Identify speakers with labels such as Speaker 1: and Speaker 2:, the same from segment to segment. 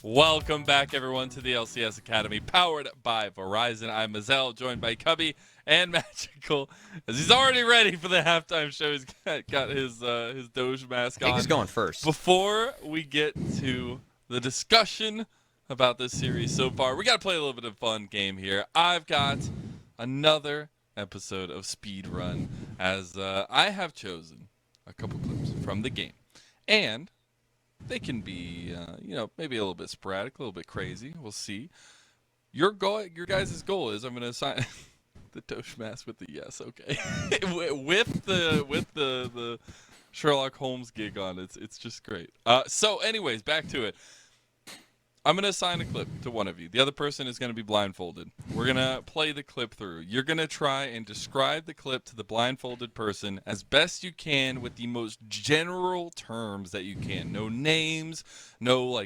Speaker 1: Welcome back, everyone, to the LCS Academy, powered by Verizon. I'm Mazel, joined by Cubby and Magical, as he's already ready for the halftime show. He's got his Doge mask on.
Speaker 2: I think he's going first.
Speaker 1: Before we get to the discussion about this series so far, we got to play a little bit of fun game here. I've got another episode of Speed Run, as I have chosen a couple clips from the game, and they can be, maybe a little bit sporadic, a little bit crazy. We'll see. Your guys' goal is I'm going to assign the Doge mask with the yes, okay, with the Sherlock Holmes gig on. It's just great. So, anyways, back to it. I'm going to assign a clip to one of you. The other person is going to be blindfolded. We're going to play the clip through. You're going to try and describe the clip to the blindfolded person as best you can with the most general terms that you can. No names, no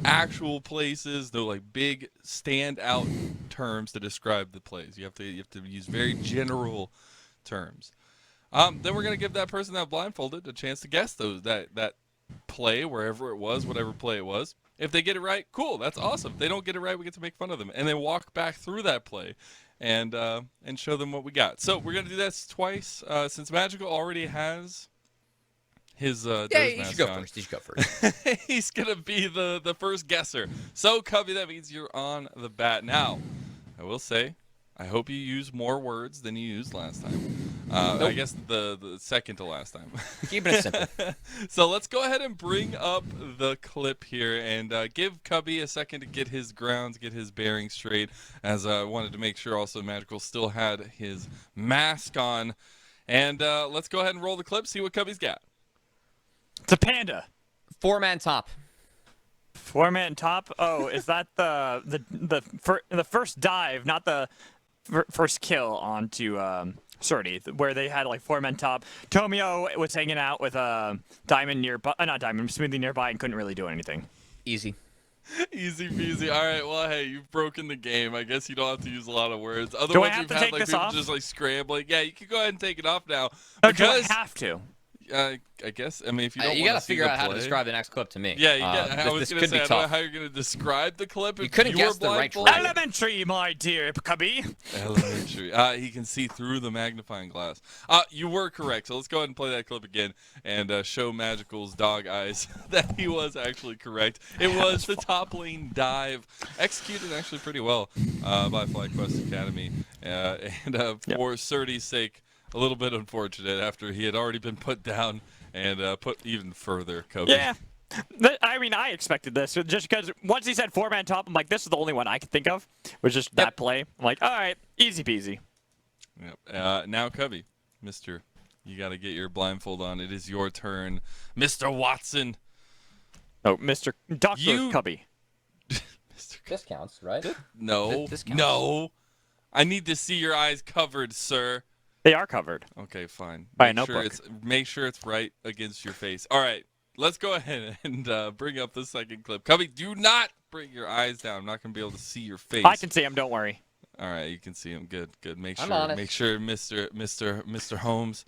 Speaker 1: actual places, no big standout terms to describe the plays. You have to use very general terms. Then we're going to give that person that blindfolded a chance to guess that play, wherever it was, whatever play it was. If they get it right, cool, that's awesome. If they don't get it right, we get to make fun of them. And then walk back through that play and show them what we got. So we're going to do that twice. Since Magical already has his Doge
Speaker 2: you should go
Speaker 1: on.
Speaker 2: first. You should go first.
Speaker 1: He's going to be the first guesser. So, Cubby, that means you're on the bat. Now, I will say, I hope you use more words than you used last time. I guess the second to last time.
Speaker 2: Keeping it simple.
Speaker 1: So let's go ahead and bring up the clip here and give Cubby a second to get his grounds, get his bearings straight, as I wanted to make sure also Magical still had his mask on. And let's go ahead and roll the clip, see what Cubby's got.
Speaker 3: It's a panda.
Speaker 2: 4-man top.
Speaker 3: 4-man top? Oh, is that the first dive, not the first kill onto Sorty, where they had 4-man top. Tomio was hanging out with Diamond nearby, not Diamond, Smoothie nearby, and couldn't really do anything.
Speaker 2: Easy.
Speaker 1: Easy peasy. All right, well, hey, you've broken the game. I guess you don't have to use a lot of words. Otherwise,
Speaker 3: Do I have to
Speaker 1: you've had
Speaker 3: take this
Speaker 1: people
Speaker 3: off?
Speaker 1: just scrambling. Yeah, you can go ahead and take it off now.
Speaker 3: No, do I have to?
Speaker 1: I guess. I mean, if you don't
Speaker 2: You
Speaker 1: got
Speaker 2: to figure out how to describe the next clip to me.
Speaker 1: Yeah, I was
Speaker 2: this
Speaker 1: going to
Speaker 2: could
Speaker 1: say,
Speaker 2: be
Speaker 1: I don't know
Speaker 2: tough.
Speaker 1: how you're going to describe the clip.
Speaker 2: You
Speaker 1: if
Speaker 2: couldn't
Speaker 1: you're
Speaker 2: guess the right
Speaker 1: blindfolded.
Speaker 2: trade.
Speaker 3: Elementary, my dear Cubby.
Speaker 1: Elementary. He can see through the magnifying glass. You were correct. So let's go ahead and play that clip again and show Magical's dog eyes that he was actually correct. It was the top lane dive, executed actually pretty well by FlyQuest Academy. For Surdy's sake, a little bit unfortunate after he had already been put down and put even further, Kobe.
Speaker 3: Yeah. I mean, I expected this just because once he said 4-man top, I'm like, this is the only one I could think of. Was just that play. I'm like, all right, easy peasy.
Speaker 1: Yep. Now, Cubby, Mister, you got to get your blindfold on. It is your turn, Mr. Watson.
Speaker 3: Oh, Mr. Dr. Cubby.
Speaker 1: Mr.
Speaker 2: Discounts, right?
Speaker 1: No.
Speaker 2: Discounts.
Speaker 1: No. I need to see your eyes covered, sir.
Speaker 3: They are covered.
Speaker 1: Okay, fine.
Speaker 3: By a notebook.
Speaker 1: Make sure it's right against your face. All right, let's go ahead and bring up the second clip. Cubby, do not bring your eyes down. I'm not gonna be able to see your face.
Speaker 3: I can see him. Don't worry.
Speaker 1: All right, you can see him. Good. Make
Speaker 2: I'm
Speaker 1: sure.
Speaker 2: honest.
Speaker 1: Make sure, Mr. Holmes.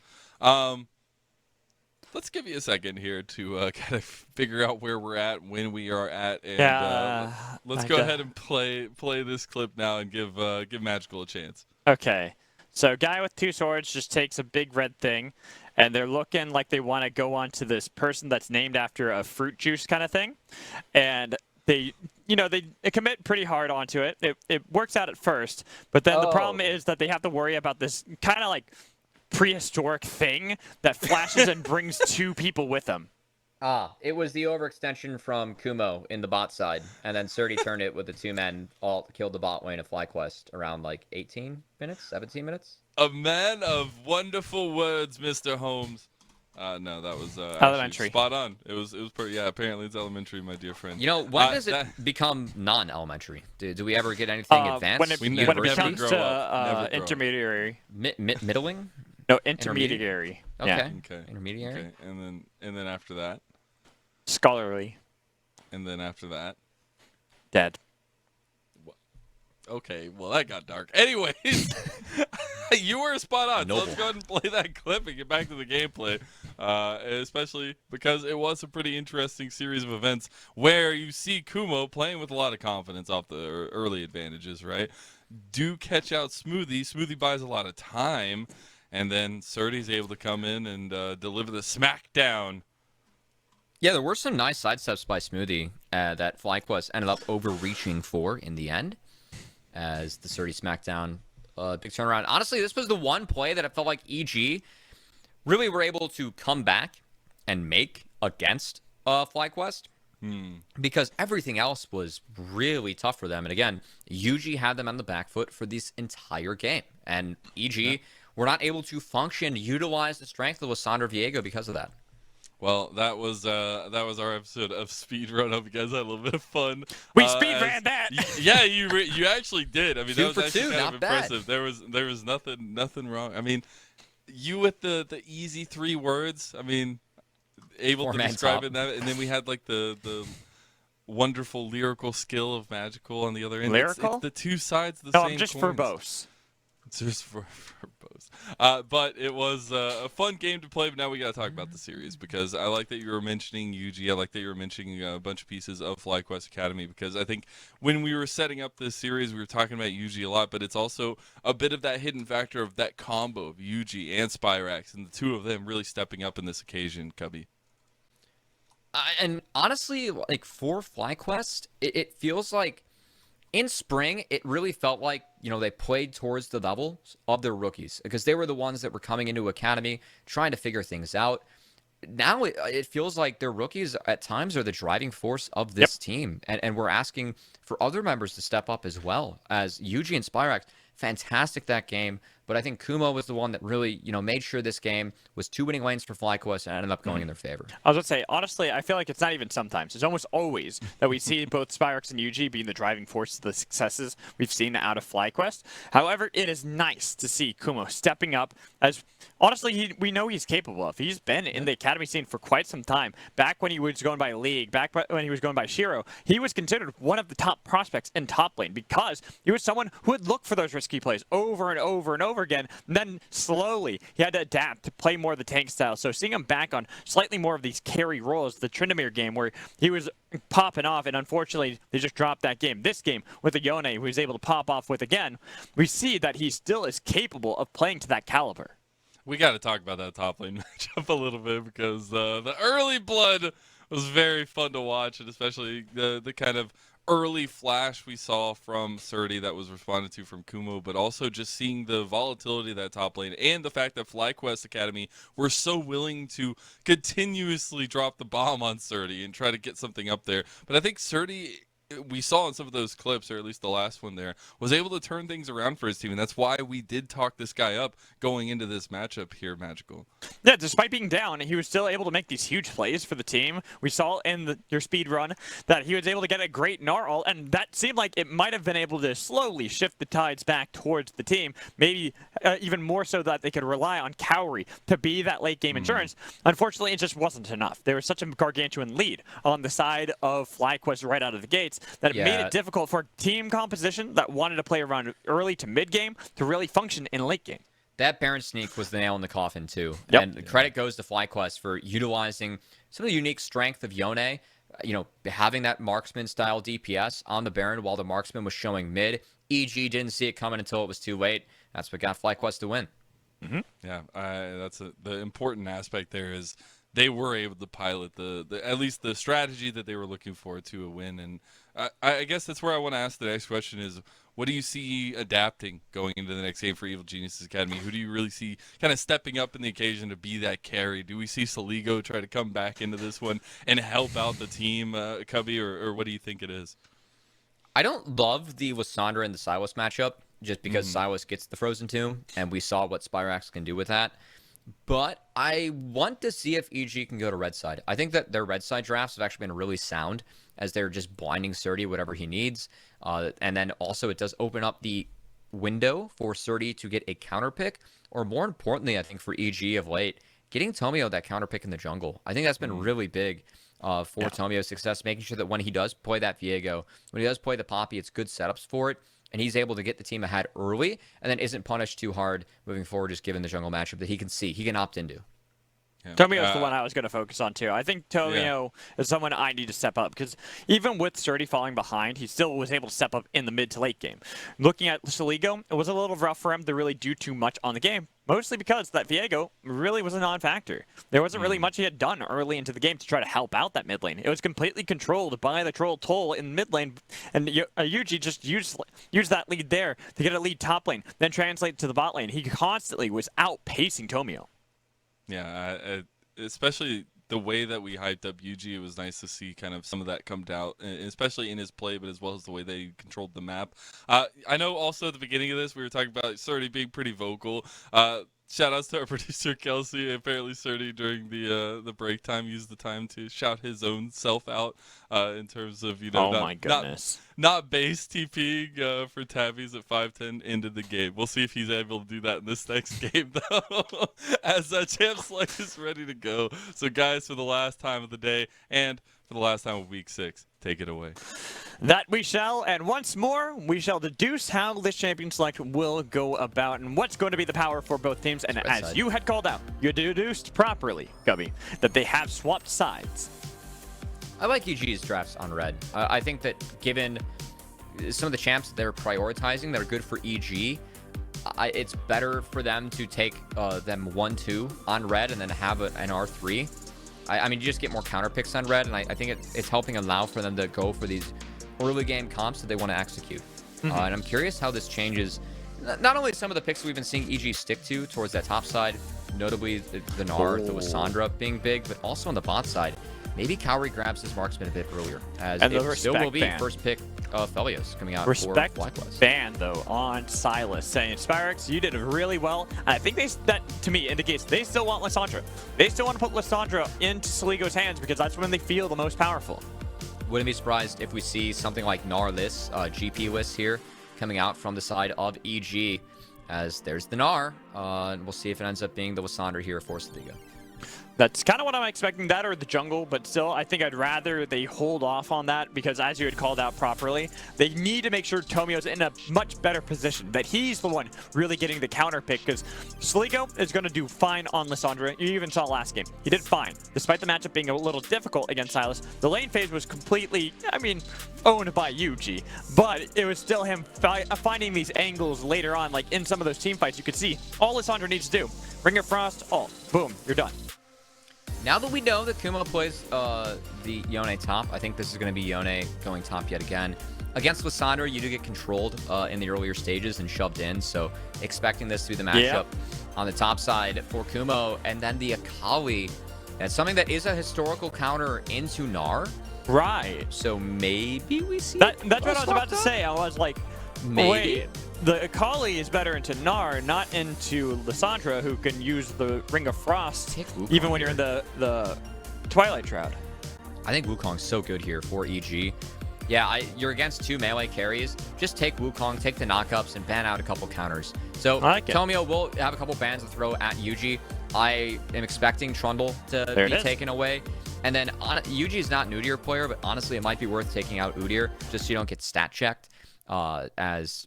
Speaker 1: Let's give you a second here to kind of figure out where we're at, when we are at, and let's go ahead and play this clip now and give Magical a chance.
Speaker 3: Okay. So guy with 2 swords just takes a big red thing, and they're looking like they want to go on to this person that's named after a fruit juice kind of thing. And they commit pretty hard onto it. It works out at first, but then the problem is that they have to worry about this kind of prehistoric thing that flashes and brings 2 people with them.
Speaker 2: It was the overextension from Kumo in the bot side, and then Surdy turned it with the 2 men, all killed the bot lane of FlyQuest around 18 minutes, 17 minutes.
Speaker 1: A man of wonderful words, Mr. Holmes. No, that was
Speaker 3: elementary.
Speaker 1: Spot on. It was pretty. Yeah, apparently it's elementary, my dear friend.
Speaker 2: When does it become non-elementary? Do we ever get anything advanced?
Speaker 3: When it becomes to intermediary.
Speaker 2: Middling?
Speaker 3: No, intermediary.
Speaker 2: Okay.
Speaker 3: Yeah.
Speaker 1: Okay.
Speaker 2: Intermediary.
Speaker 1: Okay. And then after that.
Speaker 3: Scholarly.
Speaker 1: And then after that.
Speaker 3: Dead.
Speaker 1: Okay, well that got dark. Anyways, You were spot on. So let's
Speaker 2: Noble.
Speaker 1: go ahead and play that clip and get back to the gameplay, especially because it was a pretty interesting series of events where you see Kumo playing with a lot of confidence off the early advantages, right? Do catch out Smoothie. Smoothie buys a lot of time, and then Surdy's able to come in and deliver the smackdown.
Speaker 2: Yeah, there were some nice sidesteps by Smoothie that FlyQuest ended up overreaching for in the end, as the Surdy smackdown, big turnaround. Honestly, this was the one play that it felt like EG really were able to come back and make against FlyQuest. Because everything else was really tough for them. And again, UG had them on the back foot for this entire game. And EG were not able to function, utilize the strength of Lissandra Viego because of that.
Speaker 1: Well, that was our episode of Speedrun. Hope you guys had a little bit of fun.
Speaker 3: We speed ran that.
Speaker 1: Yeah, you actually did. I mean, that was actually kind of impressive.
Speaker 2: Bad.
Speaker 1: There was nothing wrong. I mean, you with the easy 3 words. I mean, able to describe it, that, and then we had like the wonderful lyrical skill of Magical on the other end.
Speaker 3: Lyrical?
Speaker 1: It's the two sides of the
Speaker 3: No,
Speaker 1: same
Speaker 3: I'm just
Speaker 1: coins.
Speaker 3: verbose.
Speaker 1: It's just for both. But it was a fun game to play. But now we got to talk about the series, because I like that you were mentioning UG. I like that you were mentioning a bunch of pieces of FlyQuest Academy, because I think when we were setting up this series, we were talking about UG a lot, but it's also a bit of that hidden factor of that combo of UG and Spyrax, and the two of them really stepping up in this occasion, Cubby.
Speaker 2: And honestly, like for FlyQuest, it feels like in spring, it really felt like, they played towards the levels of their rookies, because they were the ones that were coming into Academy, trying to figure things out. Now it feels like their rookies at times are the driving force of this team. And we're asking for other members to step up as well, as UG and Spyrax. Fantastic that game, but I think Kumo was the one that really, made sure this game was 2 winning lanes for FlyQuest and ended up going in their favor.
Speaker 3: I was going to say, honestly, I feel like it's not even sometimes. It's almost always that we see both Spyrax and UG being the driving force of the successes we've seen out of FlyQuest. However, it is nice to see Kumo stepping up, as honestly, we know he's capable of. He's been in the Academy scene for quite some time. Back when he was going by League, back when he was going by Shiro, he was considered one of the top prospects in top lane, because he was someone who would look for those risky plays over and over and over again. And then slowly he had to adapt to play more of the tank style. So seeing him back on slightly more of these carry roles, the Tryndamere game where he was popping off, and unfortunately they just dropped that game. This game with the Yone, who he's able to pop off with again, we see that he still is capable of playing to that caliber.
Speaker 1: We got to talk about that top lane matchup a little bit, because the early blood was very fun to watch, and especially the kind of early flash we saw from Surdy that was responded to from Kumo, but also just seeing the volatility of that top lane, and the fact that FlyQuest Academy were so willing to continuously drop the bomb on Surdy and try to get something up there. But I think Surdy, we saw in some of those clips, or at least the last one there, was able to turn things around for his team, and that's why we did talk this guy up going into this matchup here, Magical.
Speaker 3: Yeah, despite being down, he was still able to make these huge plays for the team. We saw in your speed run that he was able to get a great Gnarl, and that seemed like it might have been able to slowly shift the tides back towards the team, maybe even more so that they could rely on Cowrie to be that late game insurance. Unfortunately, it just wasn't enough. There was such a gargantuan lead on the side of FlyQuest right out of the gates that it made it difficult for team composition that wanted to play around early to mid game to really function in late game.
Speaker 2: That Baron sneak was the nail in the coffin, too.
Speaker 3: Yep.
Speaker 2: And credit goes to FlyQuest for utilizing some of the unique strength of Yone, having that marksman-style DPS on the Baron while the marksman was showing mid. EG didn't see it coming until it was too late. That's what got FlyQuest to win.
Speaker 1: Yeah, that's the important aspect there is they were able to pilot the at least the strategy that they were looking for to a win. And I guess that's where I want to ask the next question is, what do you see adapting going into the next game for Evil Geniuses Academy? Who do you really see kind of stepping up in the occasion to be that carry? Do we see Soligo try to come back into this one and help out the team, Cubby, or what do you think it is?
Speaker 2: I don't love the Lissandra and the Silas matchup, just because Silas gets the Frozen Tomb, and we saw what Spyrax can do with that. But I want to see if EG can go to red side. I think that their red side drafts have actually been really sound, as they're just blinding Surdy whatever he needs. And then also it does open up the window for Surdy to get a counter pick, or more importantly, I think for EG of late, getting Tomio that counter pick in the jungle. I think that's been really big for Tomio's success, making sure that when he does play that Viego, when he does play the Poppy, it's good setups for it. and he's able to get the team ahead early and then isn't punished too hard moving forward, just given the jungle matchup that he can opt into.
Speaker 1: Yeah.
Speaker 3: Tomio's the one I was going to focus on, too. I think Tomio is someone I need to step up, because even with Sturdy falling behind, he still was able to step up in the mid to late game. Looking at Soligo, it was a little rough for him to really do too much on the game, mostly because that Viego really was a non-factor. There wasn't really much he had done early into the game to try to help out that mid lane. It was completely controlled by the troll Toll in mid lane, and Yuji just used that lead there to get a lead top lane, then translate to the bot lane. He constantly was outpacing Tomio.
Speaker 1: Yeah, especially the way that we hyped up Yuji, it was nice to see kind of some of that come out, especially in his play, but as well as the way they controlled the map. I know also at the beginning of this, we were talking about Surdy being pretty vocal. Shout outs to our producer Kelsey. Apparently Surdy during the break time used the time to shout his own self out in terms of,
Speaker 3: my goodness.
Speaker 1: not base TPing for tabbies at 5-10 into the game. We'll see if he's able to do that in this next game though, as Champ Select is ready to go. So guys, for the last time of the day and for the last time of week 6, take it away.
Speaker 3: That we shall, and once more, we shall deduce how this champion select will go about and what's going to be the power for both teams. And as you had called out, you deduced properly, Gubby, that they have swapped sides.
Speaker 2: I like EG's drafts on red. I think that given some of the champs that they're prioritizing that are good for EG, it's better for them to take them 1-2 on red and then have an R3. I mean, you just get more counter picks on red, and I think it's helping allow for them to go for these early game comps that they want to execute. And I'm curious how this changes not only some of the picks we've been seeing EG stick to towards that top side, notably the Gnar, the Lissandra being big, but also on the bot side, maybe Cowrie grabs his marksman a bit earlier, as
Speaker 3: and
Speaker 2: it still will be first pick FLYA coming out
Speaker 3: respect
Speaker 2: for FlyQuest.
Speaker 3: Ban, though, on Silas, saying, Spyrex, you did really well. And I think that, to me, indicates they still want Lissandra. They still want to put Lissandra into Soligo's hands because that's when they feel the most powerful.
Speaker 2: Wouldn't be surprised if we see something like Gnar Liss, GP Liss here, coming out from the side of EG, as there's the Gnar. And we'll see if it ends up being the Lissandra here for Soligo.
Speaker 3: That's kind of what I'm expecting, that or the jungle, but still, I think I'd rather they hold off on that because, as you had called out properly, they need to make sure Tomio's in a much better position, that he's the one really getting the counter pick, because Soligo is going to do fine on Lissandra. You even saw last game. He did fine. Despite the matchup being a little difficult against Silas, the lane phase was completely, owned by Yuji, but it was still him finding these angles later on, like in some of those team fights. You could see all Lissandra needs to do, Ring of Frost, ult, boom, you're done.
Speaker 2: Now that we know that Kumo plays the Yone top, I think this is going to be Yone going top yet again. Against Lissandra, you do get controlled in the earlier stages and shoved in, so expecting this to be the matchup on the top side for Kumo. And then the Akali, that's something that is a historical counter into Gnar.
Speaker 3: Right.
Speaker 2: So maybe we see
Speaker 3: that's what I was about to say. I was like,
Speaker 2: maybe.
Speaker 3: Wait, the Akali is better into Gnar, not into Lissandra, who can use the Ring of Frost even when you're in the Twilight Shroud.
Speaker 2: I think Wukong's so good here for EG. Yeah, you're against 2 melee carries. Just take Wukong, take the knockups, and ban out a couple counters. So Tomio will have a couple bans to throw at Yuji. I am expecting Trundle to be taken away. And then Yuji is not an Udyr player, but honestly, it might be worth taking out Udyr just so you don't get stat checked. As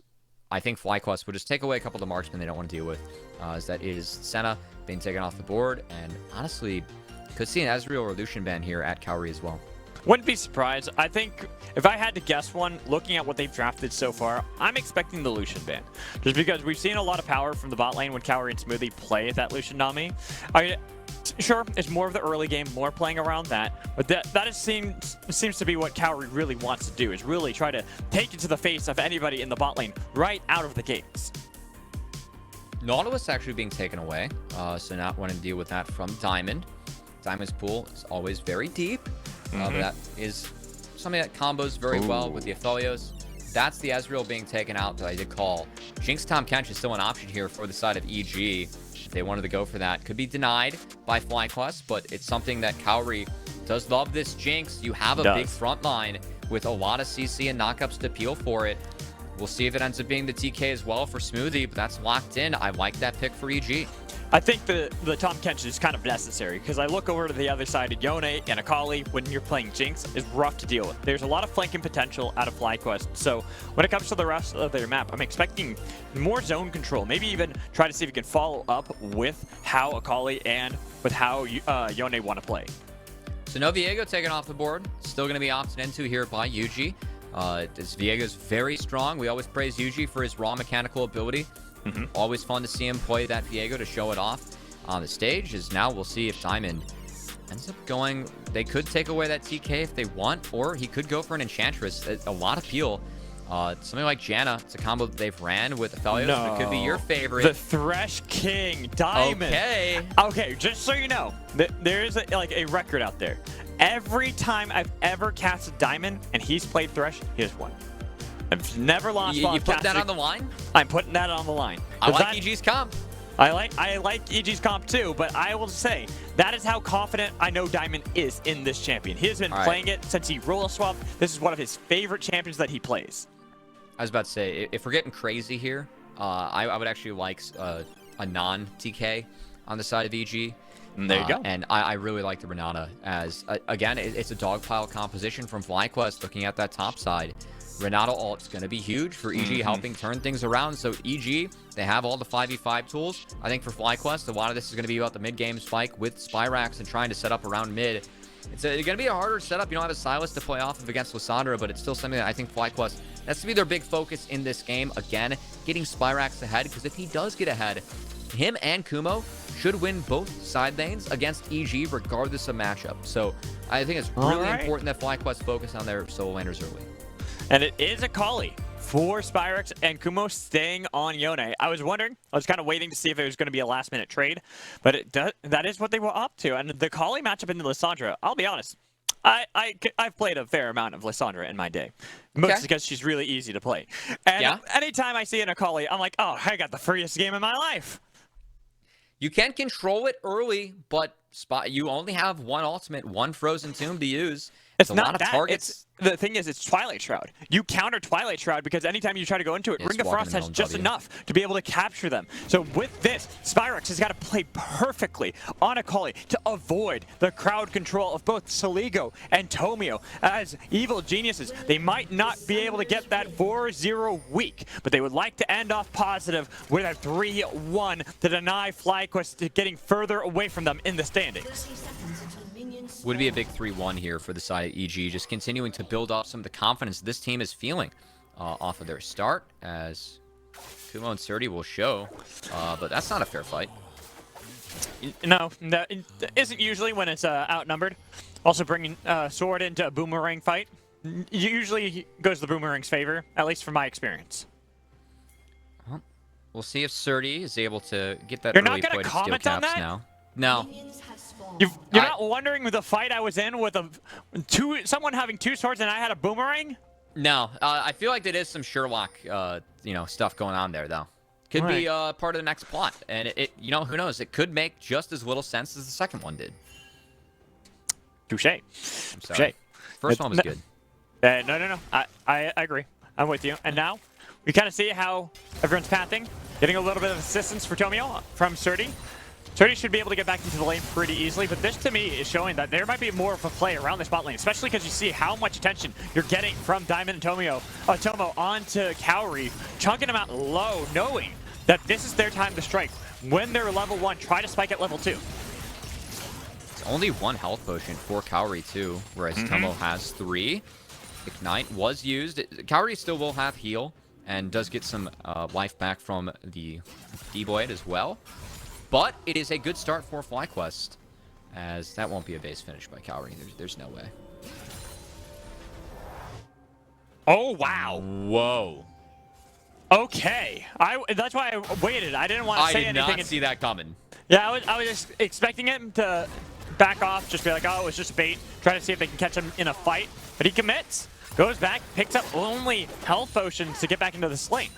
Speaker 2: I think FlyQuest would just take away a couple of the marksmen they don't want to deal with, as that is Senna being taken off the board, and honestly, could see an Ezreal or Lucian ban here at Cowrie as well.
Speaker 3: Wouldn't be surprised. I think if I had to guess one, looking at what they've drafted so far, I'm expecting the Lucian ban. Just because we've seen a lot of power from the bot lane when Cowrie and Smoothie play that Lucian Nami. Sure, it's more of the early game, more playing around that, but that seems to be what Cowrie really wants to do, is really try to take it to the face of anybody in the bot lane right out of the gates.
Speaker 2: Nautilus actually being taken away, so not wanting to deal with that from Diamond. Diamond's pool is always very deep, but that is something that combos very well with the Aphelios. That's the Ezreal being taken out that I did call. Jinx Tahm Kench is still an option here for the side of EG. If they wanted to go for that, could be denied by FlyQuest, but it's something that Cowrie does love this Jinx. You have a big front line with a lot of CC and knockups to peel for it. We'll see if it ends up being the TK as well for Smoothie, but that's locked in. I like that pick for EG.
Speaker 3: I think the Tom Kenshin is kind of necessary because I look over to the other side of Yone and Akali when you're playing Jinx is rough to deal with. There's a lot of flanking potential out of FlyQuest. So when it comes to the rest of their map, I'm expecting more zone control. Maybe even try to see if we can follow up with how Akali and with how Yone want to play.
Speaker 2: So no Viego taken off the board. Still going to be opted into here by Yuji. This Viego's very strong. We always praise Yuji for his raw mechanical ability. Always fun to see him play that Viego to show it off on the stage. As now we'll see if Diamond ends up going. They could take away that TK if they want, or he could go for an Enchantress. A lot of peel. Something like Janna. It's a combo that they've ran with Aphelios.
Speaker 3: No.
Speaker 2: It could be your favorite.
Speaker 3: The Thresh King Diamond. Okay, just so you know, there is a record out there. Every time I've ever casted Diamond and he's played Thresh, he has won. I've never lost.
Speaker 2: You put that on the line?
Speaker 3: I'm putting that on the line.
Speaker 2: I like EG's comp.
Speaker 3: I like EG's comp too, but I will say that is how confident I know Diamond is in this champion. He has been playing it since he role swapped. This is one of his favorite champions that he plays.
Speaker 2: I was about to say, if we're getting crazy here, I would actually like a non-TK on the side of EG.
Speaker 3: There you go.
Speaker 2: And I really like the Renata as, again, it's a dogpile composition from FlyQuest looking at that top side. Renata ult's going to be huge for EG, helping turn things around. So EG, they have all the 5v5 tools. I think for FlyQuest, a lot of this is going to be about the mid-game spike with Spyrax and trying to set up around mid. It's going to be a harder setup. You don't have a Sylas to play off of against Lissandra, but it's still something that I think FlyQuest, that's to be their big focus in this game. Again, getting Spyrax ahead, because if he does get ahead, him and Kumo should win both side lanes against EG regardless of matchup. So I think it's really important that FlyQuest focus on their solo laners early.
Speaker 3: And it is Akali for Spyrax and Kumo staying on Yone. I was wondering, I was kind of waiting to see if it was going to be a last-minute trade, but that is what they were up to. And the Akali matchup into Lissandra, I'll be honest, I've played a fair amount of Lissandra in my day, mostly because she's really easy to play. And anytime I see an Akali, I'm like, oh, I got the freest game of my life.
Speaker 2: You can control it early, but you only have one ultimate, one frozen tomb to use.
Speaker 3: It's
Speaker 2: a
Speaker 3: not
Speaker 2: lot of
Speaker 3: that.
Speaker 2: targets.
Speaker 3: The thing is, it's Twilight Shroud. You counter Twilight Shroud because anytime you try to go into it, Ring of Frost has just enough to be able to capture them. So with this, Spyrax has got to play perfectly on Akali to avoid the crowd control of both Soligo and Tomio. As evil geniuses, they might not be able to get that 4-0 week, but they would like to end off positive with a 3-1 to deny FlyQuest getting further away from them in the standings.
Speaker 2: Would be a big 3-1 here for the side of EG, just continuing to build up some of the confidence this team is feeling off of their start, as Kumo and Surdy will show, but that's not a fair fight.
Speaker 3: No, that isn't usually when it's outnumbered. Also bringing Sword into a boomerang fight usually goes the boomerang's favor, at least from my experience.
Speaker 2: Well, we'll see if Surdy is able to get that
Speaker 3: You're
Speaker 2: early
Speaker 3: not
Speaker 2: play
Speaker 3: going to
Speaker 2: to steal
Speaker 3: comment on
Speaker 2: caps
Speaker 3: that?
Speaker 2: now. No.
Speaker 3: You're not wondering the fight I was in with someone having two swords and I had a boomerang?
Speaker 2: No, I feel like there is some Sherlock, stuff going on there, though. Could be part of the next plot, and who knows? It could make just as little sense as the second one did.
Speaker 3: Touché.
Speaker 2: Touché. First one was good.
Speaker 3: No. I agree. I'm with you. And now we kind of see how everyone's pathing, getting a little bit of assistance for Tomio from Surdy. Surdy should be able to get back into the lane pretty easily, but this to me is showing that there might be more of a play around the spot lane, especially because you see how much attention you're getting from Diamond and Tomo onto Cowrie, chunking them out low, knowing that this is their time to strike. When they're level 1, try to spike at level 2.
Speaker 2: It's only 1 health potion for Cowrie too, whereas Tomo has 3. Ignite was used. Cowrie still will have heal and does get some life back from the D-Blade as well. But it is a good start for FlyQuest, as that won't be a base finish by Cowrie. There's no way.
Speaker 3: Oh, wow.
Speaker 2: Whoa.
Speaker 3: Okay. That's why I waited. I didn't want to say anything.
Speaker 2: I did not see that coming.
Speaker 3: Yeah, I was just expecting him to back off, just be like, oh, it was just a bait. Try to see if they can catch him in a fight. But he commits, goes back, picks up only health potions to get back into the lane.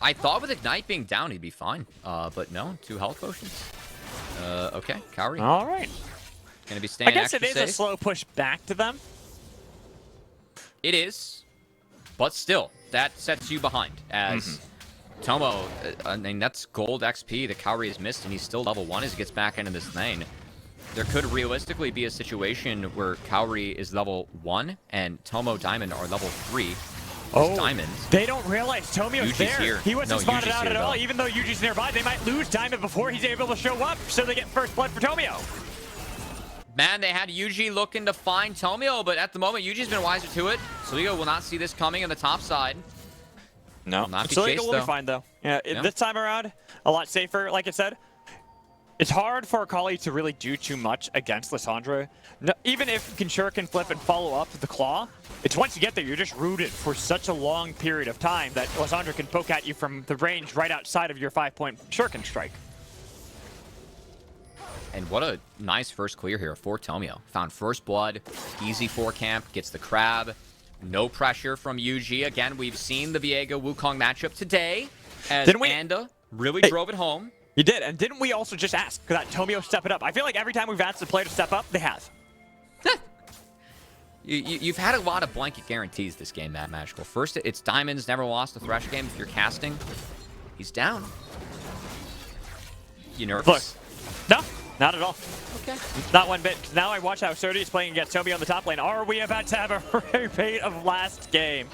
Speaker 2: I thought with Ignite being down, he'd be fine. But no, 2 health potions. Okay, Cowrie.
Speaker 3: All right.
Speaker 2: Gonna be staying
Speaker 3: I guess it is
Speaker 2: safe.
Speaker 3: a slow push back to them.
Speaker 2: It is. But still, that sets you behind. As Tomo, I mean, that's gold XP that Kaori has missed, and he's still level 1 as he gets back into this lane. There could realistically be a situation where Kaori is level 1 and Tomo Diamond are level 3.
Speaker 3: Oh,
Speaker 2: Diamond.
Speaker 3: They don't realize Tomio's
Speaker 2: Yuji's
Speaker 3: there.
Speaker 2: here.
Speaker 3: He wasn't
Speaker 2: No,
Speaker 3: spotted
Speaker 2: Yuji's
Speaker 3: out
Speaker 2: here,
Speaker 3: at all.
Speaker 2: though.
Speaker 3: Even though Yuji's nearby, they might lose Diamond before he's able to show up, so they get first blood for Tomio.
Speaker 2: Man, they had Yuji looking to find Tomio, but at the moment, Yuji's been wiser to it. Suligo will not see this coming on the top side.
Speaker 3: No.
Speaker 2: Will not be
Speaker 3: Suligo
Speaker 2: chased,
Speaker 3: will
Speaker 2: though.
Speaker 3: be fine, though. Yeah,
Speaker 2: Yeah.
Speaker 3: This time around, a lot safer, like I said. It's hard for Akali to really do too much against Lissandra. No, even if Kinsure can flip and follow up with the claw, it's once you get there, you're just rooted for such a long period of time that Lissandra can poke at you from the range right outside of your 5-point shuriken strike.
Speaker 2: And what a nice first clear here for Tomio. Found first blood, easy 4 camp, gets the crab. No pressure from Yuji. Again, we've seen the Viego Wukong matchup today as Anda really drove it home.
Speaker 3: You did, and didn't we also just ask that Tomio step it up? I feel like every time we've asked the player to step up, they have.
Speaker 2: You've had a lot of blanket guarantees this game, Matt Magical. First, it's Diamonds, never lost a Thresh game. If you're casting, he's down. You nervous?
Speaker 3: Look, no, not at all.
Speaker 2: Okay.
Speaker 3: Not one bit. Now I watch how Sodi is playing against Tomio on the top lane. Are we about to have a repeat of last game?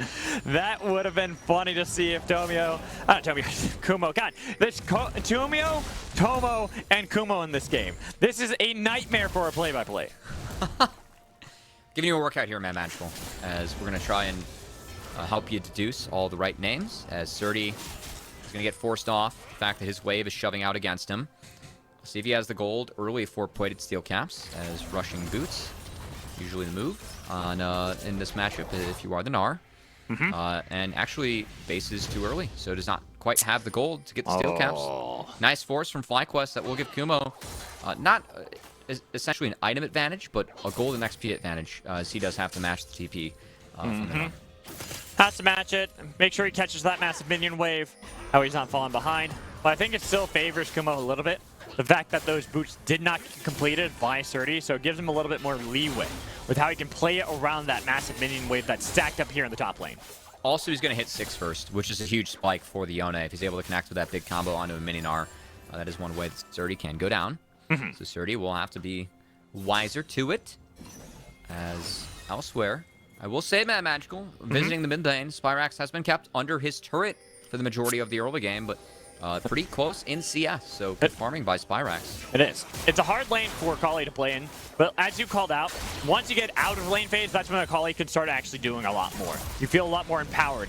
Speaker 3: That would have been funny to see if Kumo. God, this Tomio, Tomo, and Kumo in this game. This is a nightmare for a play-by-play.
Speaker 2: Giving you a workout here, Matt Magical, as we're going to try and help you deduce all the right names, as Surdy is going to get forced off. The fact that his wave is shoving out against him. See if he has the gold early for plated steel caps, as rushing boots, usually the move on in this matchup if you are the Gnar. And actually, base is too early, so does not quite have the gold to get the steel caps. Nice force from FlyQuest that will give Kumo not essentially an item advantage, but a gold and XP advantage, as he does have to match the TP from the Gnar.
Speaker 3: Has to match it. Make sure he catches that massive minion wave. How he's not falling behind. But I think it still favors Kumo a little bit. The fact that those boots did not get completed by Surdy, so it gives him a little bit more leeway with how he can play it around that massive minion wave that's stacked up here in the top lane.
Speaker 2: Also, he's going to hit 6 first, which is a huge spike for the Yone. If he's able to connect with that big combo onto a mini Gnar, that is one way that Surdy can go down. So Surdy will have to be wiser to it. As elsewhere, I will say, Matt Magical, visiting the mid lane, Spyrax has been kept under his turret for the majority of the early game, but pretty close in CS, so good farming by Spyrax.
Speaker 3: It is. It's a hard lane for Akali to play in, but as you called out, once you get out of lane phase, that's when Akali can start actually doing a lot more. You feel a lot more empowered.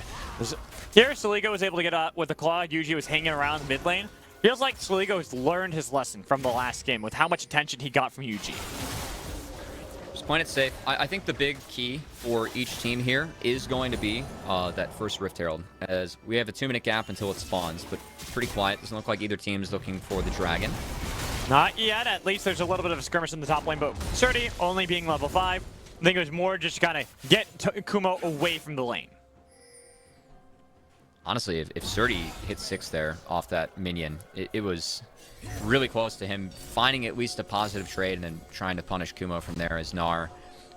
Speaker 3: Here, Soligo was able to get out with the claw. Yuji was hanging around mid lane. Feels like Soligo has learned his lesson from the last game with how much attention he got from Yuji.
Speaker 2: Just playing it safe. I think the big key for each team here is going to be that first Rift Herald, as we have a 2-minute gap until it spawns, but pretty quiet. Doesn't look like either team is looking for the dragon.
Speaker 3: Not yet. At least there's a little bit of a skirmish in the top lane, but Surdy only being level 5. I think it was more just kind of get Kumo away from the lane.
Speaker 2: Honestly, if Surdy hit 6 there off that minion, it was really close to him finding at least a positive trade and then trying to punish Kumo from there as Gnar.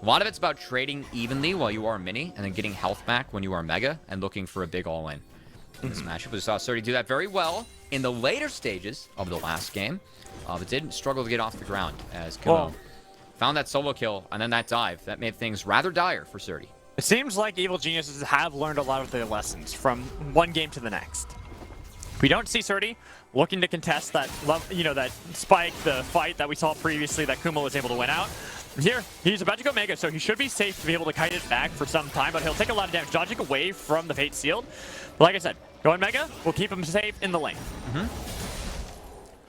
Speaker 2: A lot of it's about trading evenly while you are mini and then getting health back when you are mega and looking for a big all-in. In this matchup, we saw Surdy do that very well in the later stages of the last game, but did struggle to get off the ground as Kumo found that solo kill and then that dive. That made things rather dire for Surdy.
Speaker 3: It seems like Evil Geniuses have learned a lot of their lessons from one game to the next. We don't see Surdy looking to contest that, that spike, the fight that we saw previously that Kumo was able to win out. Here, he's about to go Mega, so he should be safe to be able to kite it back for some time, but he'll take a lot of damage, dodging away from the Fate Sealed. But like I said, going Mega will keep him safe in the lane.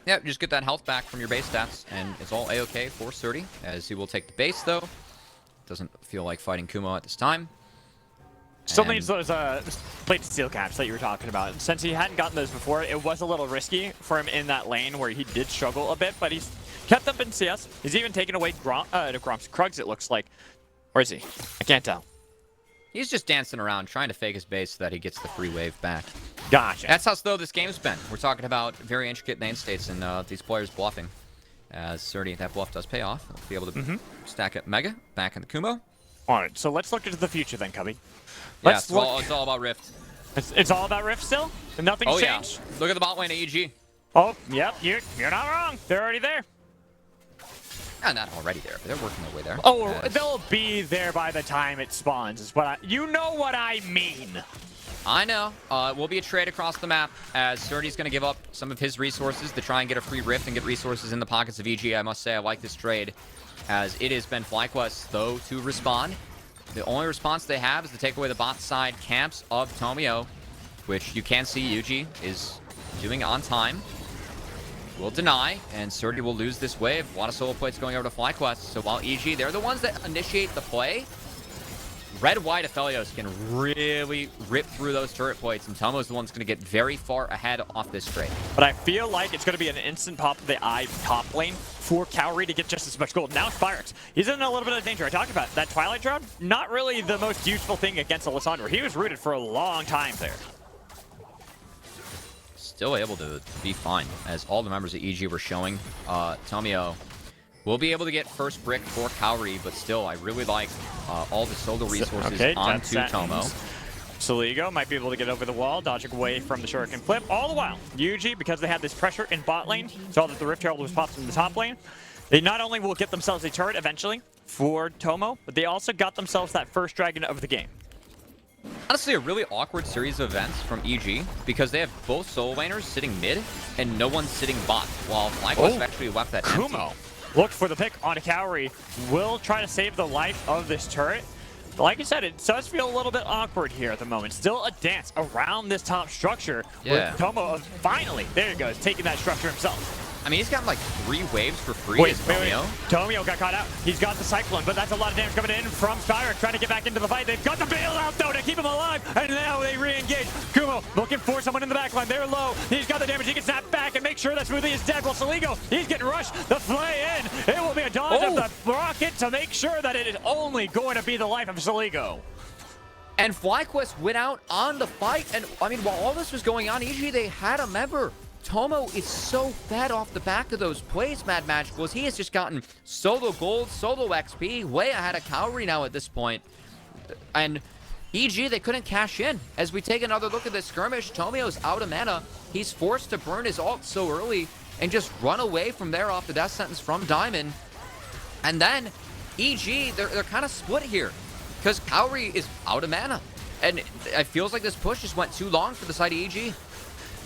Speaker 2: Yeah, just get that health back from your base stats, and it's all A-okay for Surdy, as he will take the base, though. Doesn't feel like fighting Kumo at this time.
Speaker 3: Still needs those plate steel caps that you were talking about. Since he hadn't gotten those before, it was a little risky for him in that lane where he did struggle a bit, but he's kept up in CS. He's even taken away Krugs, it looks like. Or is he? I can't tell.
Speaker 2: He's just dancing around, trying to fake his base so that he gets the free wave back.
Speaker 3: Gotcha.
Speaker 2: That's how slow this game's been. We're talking about very intricate lane states and these players bluffing. As Surdy, that bluff does pay off. He'll be able to stack up Mega, back in the Kumo.
Speaker 3: Alright, so let's look into the future then, Cubby.
Speaker 2: Yeah, it's all about Rift.
Speaker 3: It's all about Rift still? And nothing's changed?
Speaker 2: Yeah. Look at the bot lane at EG.
Speaker 3: Oh, yep, you're not wrong. They're already there.
Speaker 2: Not already there, but they're working their way there.
Speaker 3: Oh, they'll be there by the time it spawns. Is what you know what I mean.
Speaker 2: I know. Will be a trade across the map as Surdy's going to give up some of his resources to try and get a free Rift and get resources in the pockets of EG. I must say I like this trade as it has been FlyQuest, though, to respond. The only response they have is to take away the bot side camps of Tomio, which you can see Yuji is doing on time. Will deny, and Surdy will lose this wave. A lot of solo plates going over to FlyQuest. So while EG, they're the ones that initiate the play, red-white Aphelios can really rip through those turret plates, and Tomo's the one that's going to get very far ahead off this trade.
Speaker 3: But I feel like it's going to be an instant pop of the eye top lane for Cowrie to get just as much gold. Now Spyrex, he's in a little bit of danger. I talked about that Twilight Shroud, not really the most useful thing against Alessandro. He was rooted for a long time there.
Speaker 2: Still able to be fine, as all the members of EG were showing. Tomio will be able to get first brick for Cowrie, but still, I really like all the solo resources onto Tomo.
Speaker 3: Soligo might be able to get over the wall, dodging away from the shuriken flip. All the while, Yuji, because they had this pressure in bot lane, saw that the Rift Herald was popped in the top lane. They not only will get themselves a turret eventually for Tomo, but they also got themselves that first dragon of the game.
Speaker 2: Honestly, a really awkward series of events from EG because they have both solo laners sitting mid and no one sitting bot, while FlyQuest actually left that empty.
Speaker 3: Kumo looked for the pick on Cowrie. Will try to save the life of this turret. But like I said, it does feel a little bit awkward here at the moment. Still a dance around this top structure with Tomo finally, there he goes, taking that structure himself.
Speaker 2: I mean, he's got like 3 waves for free as Tomio.
Speaker 3: Tomio got caught out. He's got the Cyclone, but that's a lot of damage coming in from Spyrex, trying to get back into the fight. They've got the bailout, though, to keep him alive, and now they re-engage. Kumo looking for someone in the backline. They're low. He's got the damage. He can snap back and make sure that Smoothie is dead. While Soligo, he's getting rushed. The FLYA in. It will be a dodge of the rocket to make sure that it is only going to be the life of Soligo.
Speaker 2: And FlyQuest went out on the fight, and I mean, while all this was going on, EG, they had a member. Tomo is so fed off the back of those plays, Mad Magicals. He has just gotten solo gold, solo XP, way ahead of Cowrie now at this point. And EG, they couldn't cash in. As we take another look at this skirmish, Tomio's out of mana. He's forced to burn his ult so early and just run away from there off the death sentence from Diamond. And then EG, they're kind of split here because Cowrie is out of mana. And it feels like this push just went too long for the side of EG.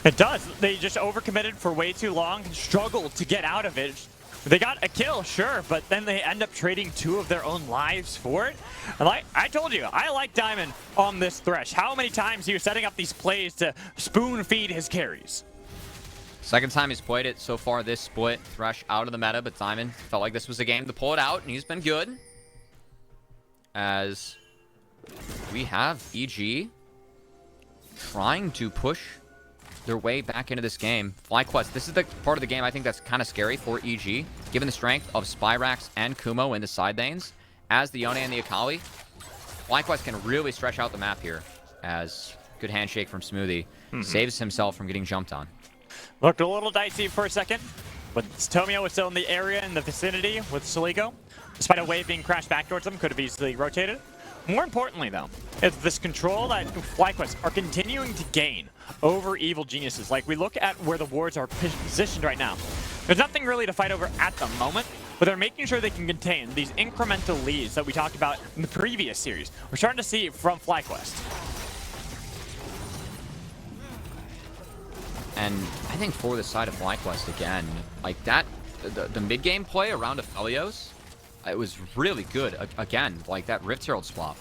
Speaker 3: It does. They just overcommitted for way too long and struggled to get out of it. They got a kill, sure, but then they end up trading 2 of their own lives for it. And like I told you, I like Diamond on this Thresh. How many times he was setting up these plays to spoon feed his carries?
Speaker 2: Second time he's played it so far this split. Thresh out of the meta, but Diamond felt like this was a game to pull it out, and he's been good. As we have EG trying to push their way back into this game. FlyQuest, this is the part of the game I think that's kind of scary for EG, given the strength of Spyrex and Kumo in the side lanes. As the Yone and the Akali, FlyQuest can really stretch out the map here, as good handshake from Smoothie saves himself from getting jumped on.
Speaker 3: Looked a little dicey for a second, but Tomio was still in the area, in the vicinity with Soligo. Despite a wave being crashed back towards them, could have easily rotated. More importantly, though, is this control that FlyQuest are continuing to gain over Evil Geniuses. Like, we look at where the wards are positioned right now. There's nothing really to fight over at the moment, but they're making sure they can contain these incremental leads that we talked about in the previous series. We're starting to see from FlyQuest.
Speaker 2: And I think for the side of FlyQuest, again, like that, the mid-game play around Aphelios, it was really good. Again, like that Rift Herald swap.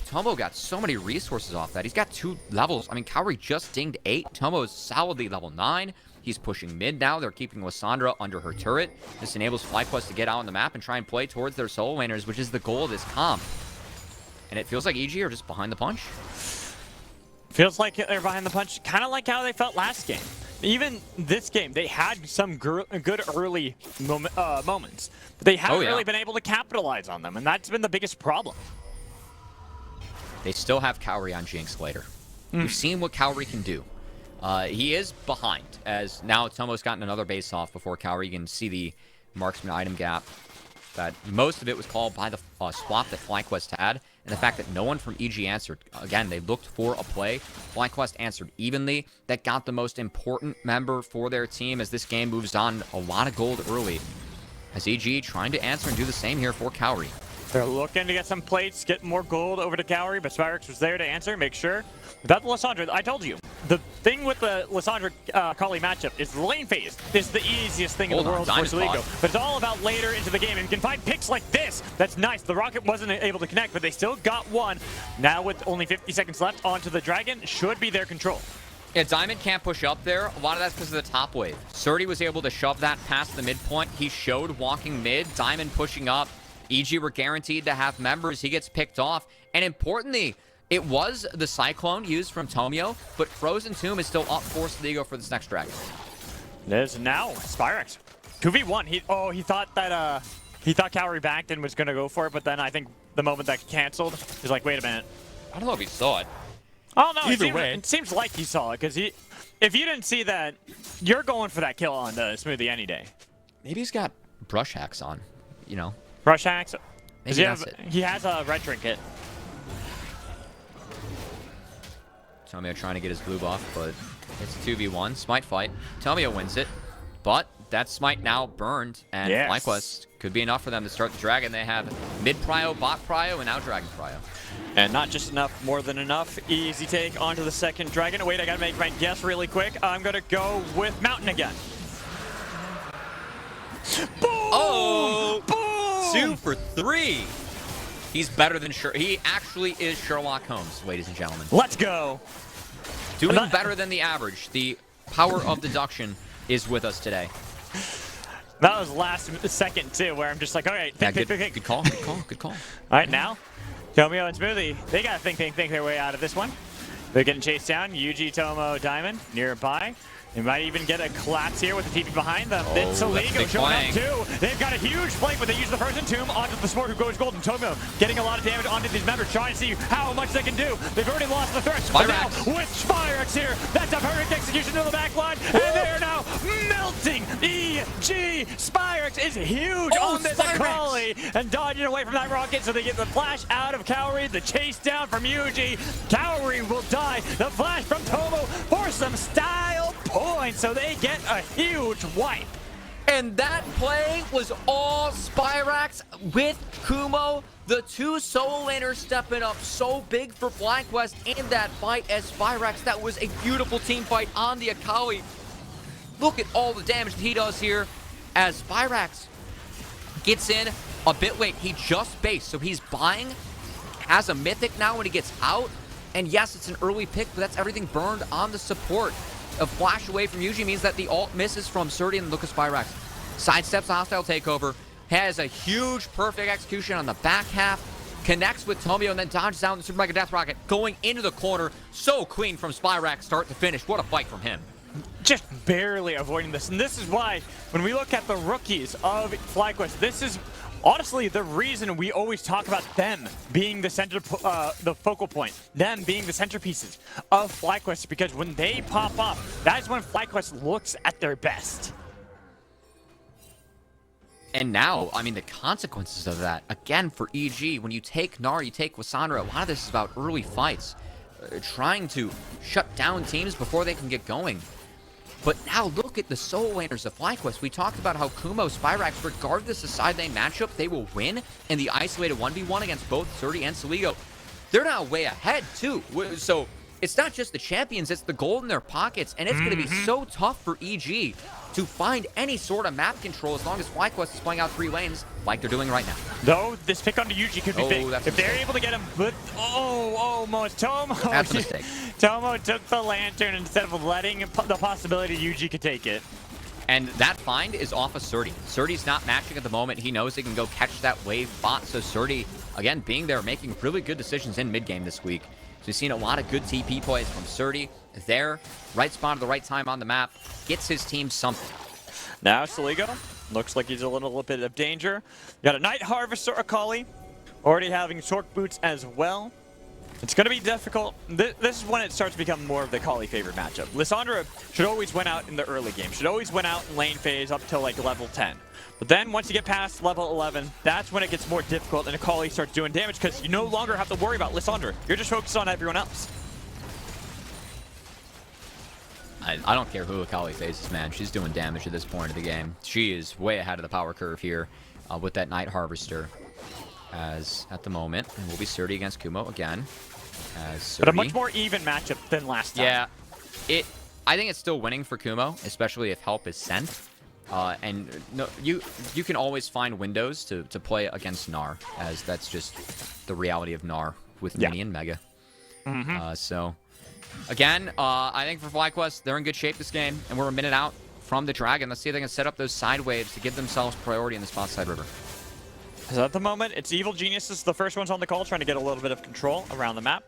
Speaker 2: Tomo got so many resources off that. He's got 2 levels. I mean, Cowrie just dinged 8. Tomo's solidly level 9. He's pushing mid now. They're keeping Lissandra under her turret. This enables FlyQuest to get out on the map and try and play towards their solo laners, which is the goal of this comp. And it feels like EG are just behind the punch.
Speaker 3: Feels like they're behind the punch, kind of like how they felt last game. Even this game, they had some good early moments, but they haven't really been able to capitalize on them, and that's been the biggest problem.
Speaker 2: They still have Cowrie on Jinx later. We've seen what Cowrie can do. He is behind, as now Tomo's gotten another base off before Cowrie can see the marksman item gap. that most of it was called by the swap that FlyQuest had, and the fact that no one from EG answered. Again, they looked for a play. FlyQuest answered evenly. That got the most important member for their team as this game moves on. A lot of gold early. As EG trying to answer and do the same here for Cowrie.
Speaker 3: They're looking to get some plates, get more gold over to Cowrie, but Spyrex was there to answer, make sure. Without the Lissandra, I told you, the thing with the Lissandra Kali matchup is the lane phase is the easiest thing in the world for Soligo. But it's all about later into the game, and you can find picks like this. That's nice. The rocket wasn't able to connect, but they still got one. Now with only 50 seconds left onto the Dragon, should be their control.
Speaker 2: Yeah, Diamond can't push up there. A lot of that's because of the top wave. Surdy was able to shove that past the midpoint. He showed walking mid. Diamond pushing up. EG were guaranteed to have members. He gets picked off. And importantly, it was the Cyclone used from Tomio, but Frozen Tomb is still up for Soligo for this next Dragon.
Speaker 3: It is now Spyrex. 2v1. He thought Cowrie backed and was going to go for it, but then I think the moment that canceled, he's like, wait a minute.
Speaker 2: I don't know if he saw it.
Speaker 3: Oh, no,
Speaker 1: It
Speaker 3: seems like he saw it, because if you didn't see that, you're going for that kill on the Smoothie any day.
Speaker 2: Maybe he's got brush hacks on, you know?
Speaker 3: Brush hacks.
Speaker 2: Maybe that's it.
Speaker 3: He has a red trinket.
Speaker 2: Tomio trying to get his blue buff, but it's 2v1. Smite fight. Tomio wins it, but that Smite now burned, and FlyQuest could be enough for them to start the Dragon. They have mid prio, bot prio, and now Dragon prio.
Speaker 3: And not just enough, more than enough. Easy take onto the second Dragon. Wait, I gotta make my guess really quick. I'm gonna go with Mountain again. Boom!
Speaker 2: Oh!
Speaker 3: Boom!
Speaker 2: 2 for 3. He's better than He actually is Sherlock Holmes, ladies and gentlemen.
Speaker 3: Let's go.
Speaker 2: Doing better than the average. The power of deduction is with us today.
Speaker 3: That was last second, too, where I'm just like, all right, think.
Speaker 2: Good call, good call, good call.
Speaker 3: All right, now, Tomio and Smoothie, they got to think their way out of this one. They're getting chased down. Yuji, Tomo, Diamond nearby. They might even get a collapse here with the TP behind them. Then Soligo showing up too. They've got a huge flank, but they use the Frozen Tomb onto the Smart who goes gold. And Tomio getting a lot of damage onto these members, trying to see how much they can do. They've already lost the threat. But now with Spyrex here, that's a perfect execution to the back line. And they're now melting. EG Spyrex is huge on this Akali and dodging away from that rocket. So they get the flash out of Cowrie, the chase down from UG. Cowrie will die. The flash from Tomo for some style points, so they get a huge wipe.
Speaker 2: And that play was all Spyrex with Kumo. The two solo laners stepping up so big for FlyQuest in that fight as Spyrex. That was a beautiful team fight on the Akali. Look at all the damage that he does here as Spyrex gets in a bit late. He just based, so he's buying, has a mythic now when he gets out. And yes, it's an early pick, but that's everything burned on the support. A flash away from Yuji means that the ult misses from Surdy and Lucas Spyrex. Sidesteps a hostile takeover, has a huge perfect execution on the back half, connects with Tomio, and then dodges down the Super Mega Death Rocket, going into the corner. So clean from Spyrex start to finish. What a fight from him.
Speaker 3: Just barely avoiding this. And this is why, when we look at the rookies of FlyQuest, this is honestly the reason we always talk about them being the center, the focal point, them being the centerpieces of FlyQuest, because when they pop up, that's when FlyQuest looks at their best.
Speaker 2: And now, I mean, the consequences of that, again, for EG, when you take Gnar, you take Lissandra, a lot of this is about early fights, trying to shut down teams before they can get going. But now look at the solo laners of FlyQuest. We talked about how Kumo, Spyrex, regardless of side lane matchup, they will win in the isolated 1v1 against both Surdy and Soligo. They're now way ahead, too. So it's not just the champions, it's the gold in their pockets, and it's going to be so tough for EG to find any sort of map control as long as FlyQuest is playing out 3 lanes like they're doing right now.
Speaker 3: Though this pick onto Yuji could be big. If they're able to get him, but almost Tomo.
Speaker 2: That's a mistake.
Speaker 3: Tomo took the lantern instead of letting the possibility Yuji could take it.
Speaker 2: And that find is off of Surdy. Surdy's not matching at the moment. He knows he can go catch that wave bot. So Surdy, again, being there, making really good decisions in mid-game this week. So we've seen a lot of good TP plays from Surdy. There, right spot at the right time on the map, gets his team something.
Speaker 3: Now Soligo looks like he's a little bit of danger. Got a Night Harvester Akali, already having Torque Boots as well. It's going to be difficult. This is when it starts to become more of the Kali favorite matchup. Lissandra should always win out in the early game. Should always win out in lane phase up till like level 10. But then once you get past level 11, that's when it gets more difficult and Akali starts doing damage because you no longer have to worry about Lissandra. You're just focused on everyone else.
Speaker 2: I don't care who Akali faces, man. She's doing damage at this point of the game. She is way ahead of the power curve here with that Night Harvester. As at the moment, and we'll be Surdy against Kumo again. As
Speaker 3: but a much more even matchup than last time.
Speaker 2: Yeah, I think it's still winning for Kumo, especially if help is sent. And no, you can always find windows to play against Gnar, as that's just the reality of Gnar with Mini and Mega. So, again, I think for FlyQuest, they're in good shape this game, and we're a minute out from the Dragon. Let's see if they can set up those side waves to give themselves priority in the spot side river.
Speaker 3: So at the moment, it's Evil Geniuses, the first ones on the call, trying to get a little bit of control around the map.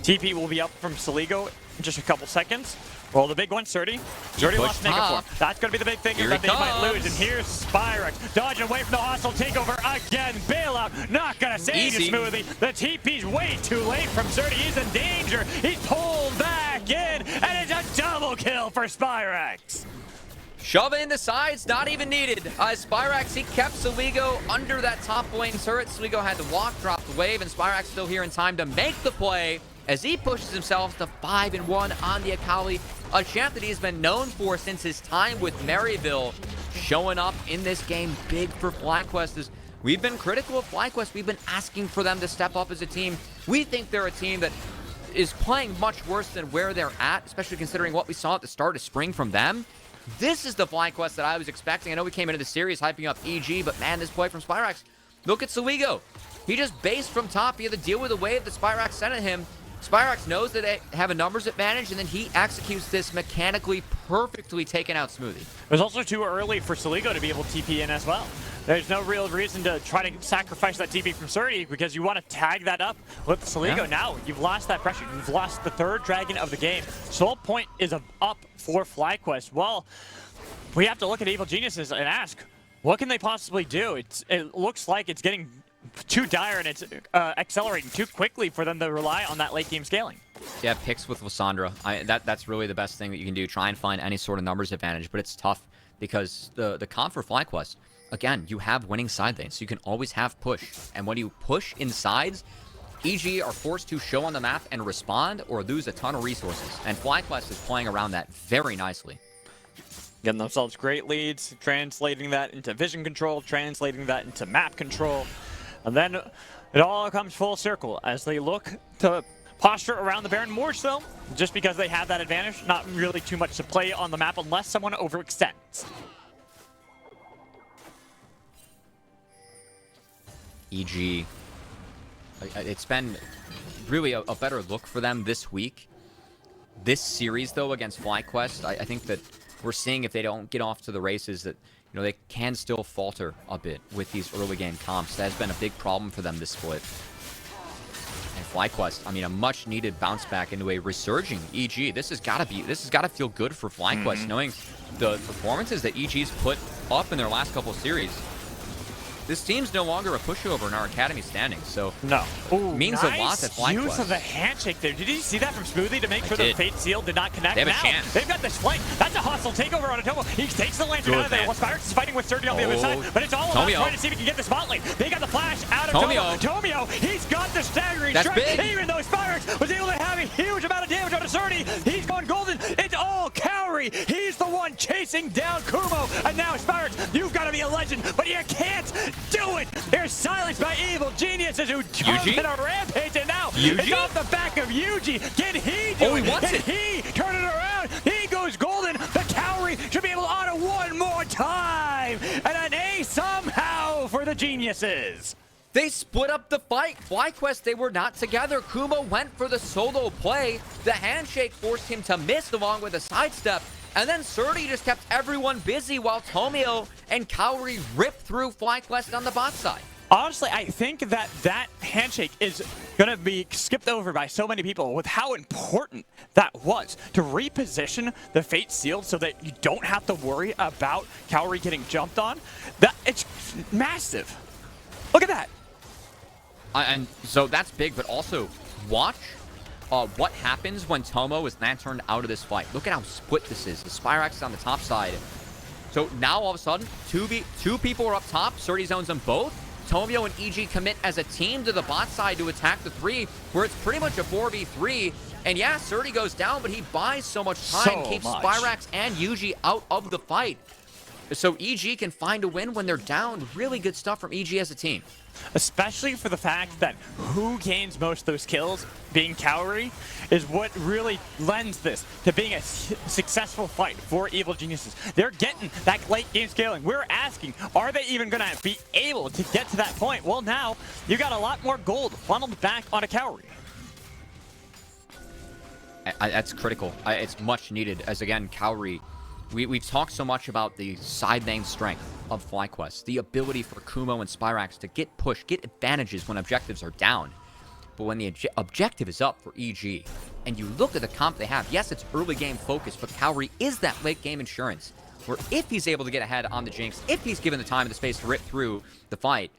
Speaker 3: TP will be up from Saligo in just a couple seconds. Well, the big one, Surdy. Surdy lost Mega Form. That's going to be the big thing that they might lose. And here's Spyrex dodging away from the hostile takeover again. Bailout, not going to save you smoothly. The TP's way too late from Surdy. He's in danger. He's pulled back in, and it's a double kill for Spyrex.
Speaker 2: Shove it in the sides, not even needed. Spyrax, he kept Saligo under that top lane turret. Saligo had to walk, drop the wave, and Spyrax still here in time to make the play as he pushes himself to 5-1 on the Akali, a champ that he's been known for since his time with Maryville. Showing up in this game big for FlyQuest. As we've been critical of FlyQuest, we've been asking for them to step up as a team. We think they're a team that is playing much worse than where they're at, especially considering what we saw at the start of spring from them. This is the FlyQuest that I was expecting. I know we came into the series hyping up EG, but man, this play from Spyrax. Look at Saligo. He just based from top. He had to deal with the wave that Spyrax sent at him. Spyrax knows that they have a numbers advantage, and then he executes this mechanically perfectly taken out smoothie.
Speaker 3: It was also too early for Saligo to be able to TP in as well. There's no real reason to try to sacrifice that TP from Surdy because you want to tag that up with Saligo. Now you've lost that pressure. You've lost the third dragon of the game. Soul Point is up for FlyQuest. Well, we have to look at Evil Geniuses and ask, what can they possibly do? It looks like it's getting too dire and it's accelerating too quickly for them to rely on that late game scaling.
Speaker 2: Yeah, picks with Lissandra. That's really the best thing that you can do. Try and find any sort of numbers advantage, but it's tough because the comp for FlyQuest, again, you have winning side lanes, so you can always have push. And when you push in sides, EG are forced to show on the map and respond or lose a ton of resources. And FlyQuest is playing around that very nicely.
Speaker 3: Getting themselves great leads, translating that into vision control, translating that into map control. And then it all comes full circle as they look to posture around the Baron more so, just because they have that advantage. Not really too much to play on the map unless someone overextends.
Speaker 2: EG, it's been really a better look for them this week. This series, though, against FlyQuest, I think that we're seeing if they don't get off to the races that, you know, they can still falter a bit with these early game comps. That has been a big problem for them this split. And FlyQuest, I mean, a much needed bounce back into a resurging EG. This has got to feel good for FlyQuest, knowing the performances that EG's put up in their last couple of series. This team's no longer a pushover in our academy standings, so
Speaker 3: no. Ooh,
Speaker 2: means a lot at FlyQuest.
Speaker 3: Use of the handshake there. Did you see that from Smoothie to make sure the Fate Seal did not connect?
Speaker 2: They have
Speaker 3: now,
Speaker 2: a chance.
Speaker 3: They've got this flank. That's a hostile takeover on Atomo. He takes the lantern out of there. Well, Spyrex is fighting with Surdy on the other side, but it's all about trying to see if he can get the spotlight. They got the flash out of Tomio. He's got the staggering strike. Even though Spyrex was able to have a huge amount of damage on Surdy, he's gone golden. It's all Cowrie. He's the one chasing down Kumo, and now Spyrex, you've got to be a legend, but you can't do it. They're silenced by Evil Geniuses who jump in a rampage, and now it's off the back of Yuji. Can he do it?
Speaker 2: He wants it.
Speaker 3: He turn it around? He goes golden. The Cowrie should be able to auto one more time. And an A somehow for the Geniuses.
Speaker 2: They split up the fight. FlyQuest, they were not together. Kumo went for the solo play. The handshake forced him to miss along with a sidestep. And then Surdy just kept everyone busy while Tomio and Cowrie ripped through FlyQuest on the bot side.
Speaker 3: Honestly, I think that handshake is going to be skipped over by so many people with how important that was to reposition the Fate Seal so that you don't have to worry about Cowrie getting jumped on. It's massive. Look at that.
Speaker 2: And so that's big, but also watch what happens when Tomo is lanterned out of this fight. Look at how split this is. The Spyrax is on the top side. So now all of a sudden, two people are up top. Surdy zones them both. Tomio and EG commit as a team to the bot side to attack the 3, where it's pretty much a 4v3. And yeah, Surdy goes down, but he buys so much time, keeps Spyrax and Yuji out of the fight. So EG can find a win when they're down. Really good stuff from EG as a team.
Speaker 3: Especially for the fact that who gains most of those kills, being Kaori, is what really lends this to being a successful fight for Evil Geniuses. They're getting that late game scaling. We're asking, are they even going to be able to get to that point? Well, now you got a lot more gold funneled back on a Kaori.
Speaker 2: That's critical. It's much needed, as again, Kaori. We've talked so much about the side lane strength of FlyQuest, the ability for Kumo and Spyrax to get pushed, get advantages when objectives are down. But when the objective is up for EG, and you look at the comp they have, yes, it's early game focus, but Kaori is that late game insurance, where if he's able to get ahead on the Jinx, if he's given the time and the space to rip through the fight,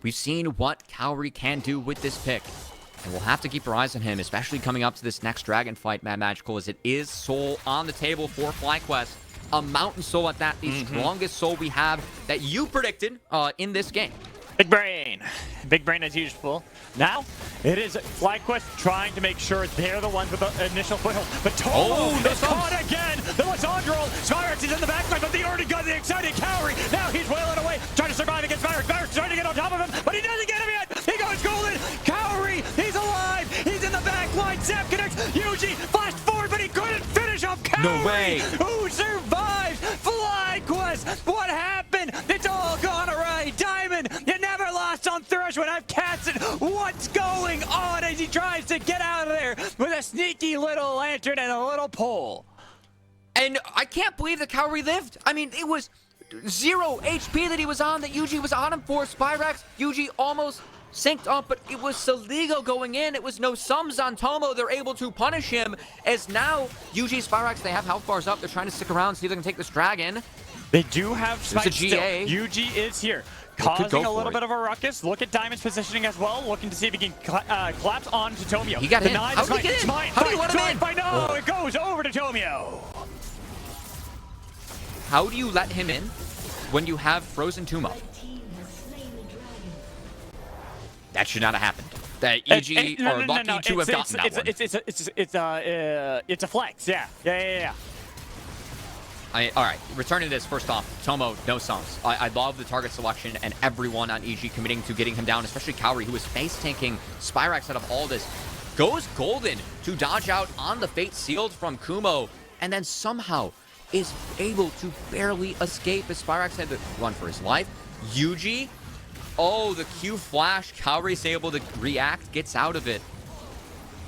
Speaker 2: we've seen what Kaori can do with this pick. And we'll have to keep our eyes on him, especially coming up to this next Dragon fight, Mad Magical, as it is Soul on the table for FlyQuest. A Mountain Soul at that, the strongest Soul we have that you predicted in this game.
Speaker 3: Big brain. Big brain as usual. Now, it is FlyQuest trying to make sure they're the ones with the initial foothold. But Tomo is caught again. The Lissandro. Spyrax is in the backline, but they already got the excited Kaori. Now he's wailing away, trying to survive against Spyrax. Spyrax trying to get on top of him, but he doesn't get him yet. He goes golden. Kaori, he's alive. He's in the backline. Zap connects. Yuji flashed forward, but he couldn't finish off Kaori.
Speaker 2: No way.
Speaker 3: Who survives? FlyQuest. What happened? It's all gone awry. Diamond, you never lost on Threshold. I've cast it. What's going on as he tries to get out of there with a sneaky little lantern and a little pole?
Speaker 2: And I can't believe that Kaori lived. I mean, it was 0 HP that he was on, that Yuji was on him for. Spyrax, Yuji almost synced up, but it was Soligo going in. It was no sums on Tomo. They're able to punish him, as now Yuji, Spyrax, they have health bars up. They're trying to stick around, see if they can take this dragon.
Speaker 3: They do have smite still.
Speaker 2: GA.
Speaker 3: Yuji is here, causing a little bit of a ruckus. Look at Diamond's positioning as well, looking to see if he can collapse onto Tomio.
Speaker 2: He got hit. How did he get in? How do you let him in?
Speaker 3: No, it goes over to Tomio.
Speaker 2: How do you let him in when you have Frozen Tomb up? That should not have happened. That EG or Lucky to have gotten that one.
Speaker 3: It's a flex, yeah.
Speaker 2: All right, returning to this, first off, Tomo, no sums. I love the target selection and everyone on EG committing to getting him down, especially Kaori, who is face tanking Spyrax out of all this. Goes golden to dodge out on the Fate Sealed from Kumo, and then somehow is able to barely escape as Spyrax had to run for his life. Yuji, oh, the Q flash, Kaori's able to react, gets out of it.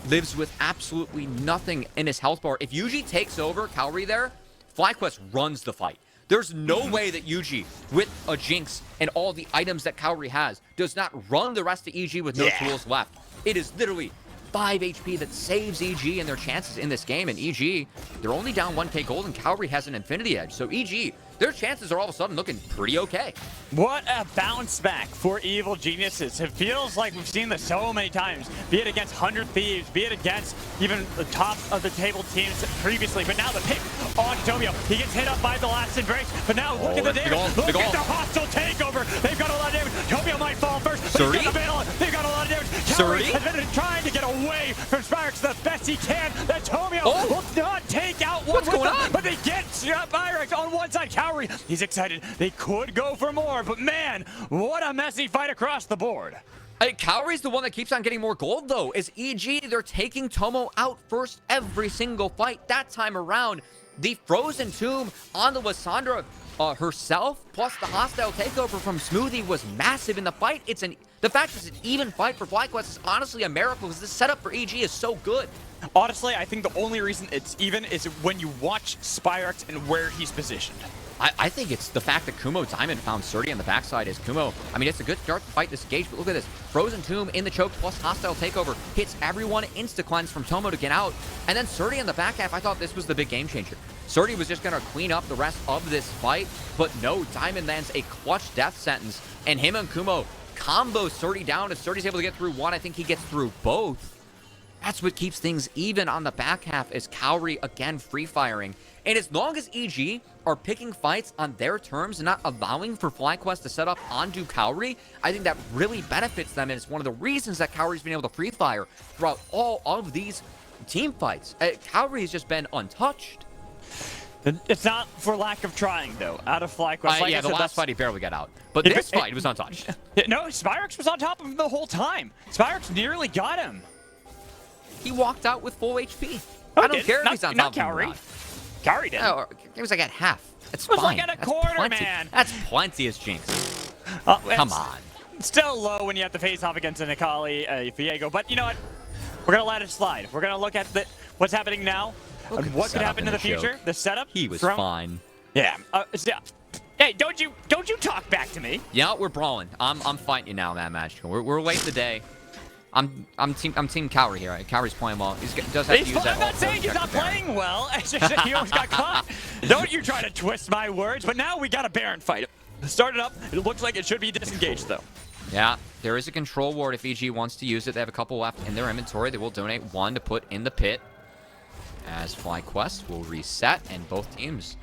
Speaker 2: Lives with absolutely nothing in his health bar. If Yuji takes over Kaori there, FlyQuest runs the fight. There's no way that Yuji, with a Jinx and all the items that Kaori has, does not run the rest of EG with no tools left. It is literally 5 HP that saves EG and their chances in this game. And EG, they're only down 1k gold, and Kaori has an Infinity Edge. So EG, their chances are all of a sudden looking pretty okay.
Speaker 3: What a bounce back for Evil Geniuses. It feels like we've seen this so many times, be it against 100 Thieves, be it against even the top of the table teams previously. But now the pick on Tomio. He gets hit up by the last embrace, but now look at the damage. Look at the hostile takeover. They've got a lot of damage. Tomio might fall first, but they've got a lot of damage. Kaori has been trying to get away from Spyrax the best he can. That Tomio will not take out one.
Speaker 2: What's going on?
Speaker 3: But they get Spyrax on one side. Kaori, he's excited. They could go for more, but man, what a messy fight across the board.
Speaker 2: Kaori's the one that keeps on getting more gold, though. Is EG, they're taking Tomo out first every single fight. That time around, the Frozen Tomb on the Lissandra herself, plus the hostile takeover from Smoothie was massive in the fight. The fact it's an even fight for FlyQuest is honestly a miracle, because the setup for EG is so good.
Speaker 3: Honestly, I think the only reason it's even is when you watch Spyrax and where he's positioned.
Speaker 2: I think it's the fact that Kumo Diamond found Surdy on the backside. As Kumo, I mean, it's a good start to fight this engage, but look at this. Frozen Tomb in the choke plus hostile takeover hits everyone, insta-cleanse from Tomo to get out. And then Surdy on the back half, I thought this was the big game changer. Surdy was just going to clean up the rest of this fight, but no, Diamond lands a clutch death sentence, and him and Kumo combo Surdy down. If Surdy's able to get through one, I think he gets through both. That's what keeps things even on the back half as Cowrie again free-firing. And as long as EG are picking fights on their terms and not allowing for FlyQuest to set up onto Cowrie, I think that really benefits them, and it's one of the reasons that Cowrie's been able to free-fire throughout all of these team fights. Cowrie has just been untouched.
Speaker 3: It's not for lack of trying, though. Out of FlyQuest. Like
Speaker 2: Yeah, the last fight he barely got out. But this fight, he was untouched.
Speaker 3: No, Spyrex was on top of him the whole time. Spyrex nearly got him.
Speaker 2: He walked out with full HP.
Speaker 3: No,
Speaker 2: I don't care if he's on top of him or
Speaker 3: Cowrie.
Speaker 2: not.
Speaker 3: Cowrie did.
Speaker 2: No, it was like at half. It's
Speaker 3: It was
Speaker 2: fine.
Speaker 3: like at a
Speaker 2: That's
Speaker 3: quarter,
Speaker 2: plenty.
Speaker 3: man.
Speaker 2: That's plenty as Jinx. Come on.
Speaker 3: Still low when you have to face off against an Akali, Viego. But you know what? We're going to let it slide. We're going to look at what's happening now.
Speaker 2: Look
Speaker 3: And
Speaker 2: at
Speaker 3: what
Speaker 2: the
Speaker 3: could
Speaker 2: setup
Speaker 3: happen in
Speaker 2: and
Speaker 3: the
Speaker 2: the
Speaker 3: future?
Speaker 2: choke.
Speaker 3: The setup.
Speaker 2: He was
Speaker 3: from-
Speaker 2: fine.
Speaker 3: Yeah. Hey, don't you talk back to me.
Speaker 2: Yeah, we're brawling. I'm fighting you now, Matt Magical. We're late today. I'm team Cowrie here. Cowrie's playing well. He does have to use that.
Speaker 3: I'm not saying he's not playing well. It's just that he almost got caught. Don't you try to twist my words. But now we got a Baron fight. Started up. It looks like it should be disengaged though.
Speaker 2: Yeah, there is a control ward if EG wants to use it. They have a couple left in their inventory. They will donate one to put in the pit. As FlyQuest will reset, and both teams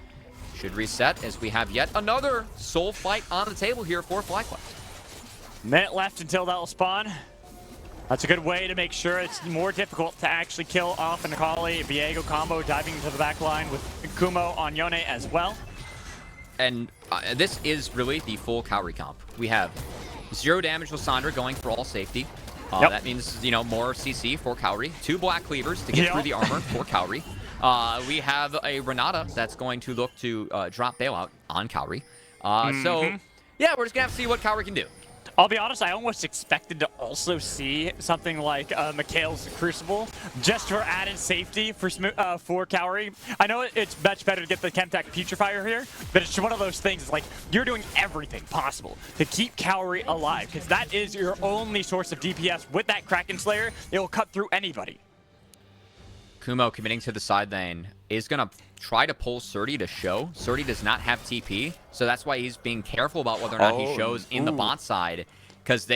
Speaker 2: should reset as we have yet another soul fight on the table here for FlyQuest.
Speaker 3: Minute left until that will spawn. That's a good way to make sure it's more difficult to actually kill off an Akali Viego combo, diving into the back line with Kumo on Yone as well.
Speaker 2: And this is really the full Cowrie comp. We have 0 damage Lissandra going for all safety.
Speaker 3: Yep.
Speaker 2: That means, more CC for Cowrie. 2 Black Cleavers to get through the armor for Cowrie. We have a Renata that's going to look to drop Bailout on Cowrie. So, yeah, we're just going to have to see what Cowrie can do.
Speaker 3: I'll be honest, I almost expected to also see something like Mikhail's Crucible, just for added safety for Cowrie. I know it's much better to get the Chemtech Putrefier here, but it's one of those things, it's like, you're doing everything possible to keep Cowrie alive, because that is your only source of DPS. With that Kraken Slayer, it will cut through anybody.
Speaker 2: Kumo committing to the side lane is going to try to pull Surdy to show. Surdy does not have TP, so that's why he's being careful about whether or not he shows in the bot side, because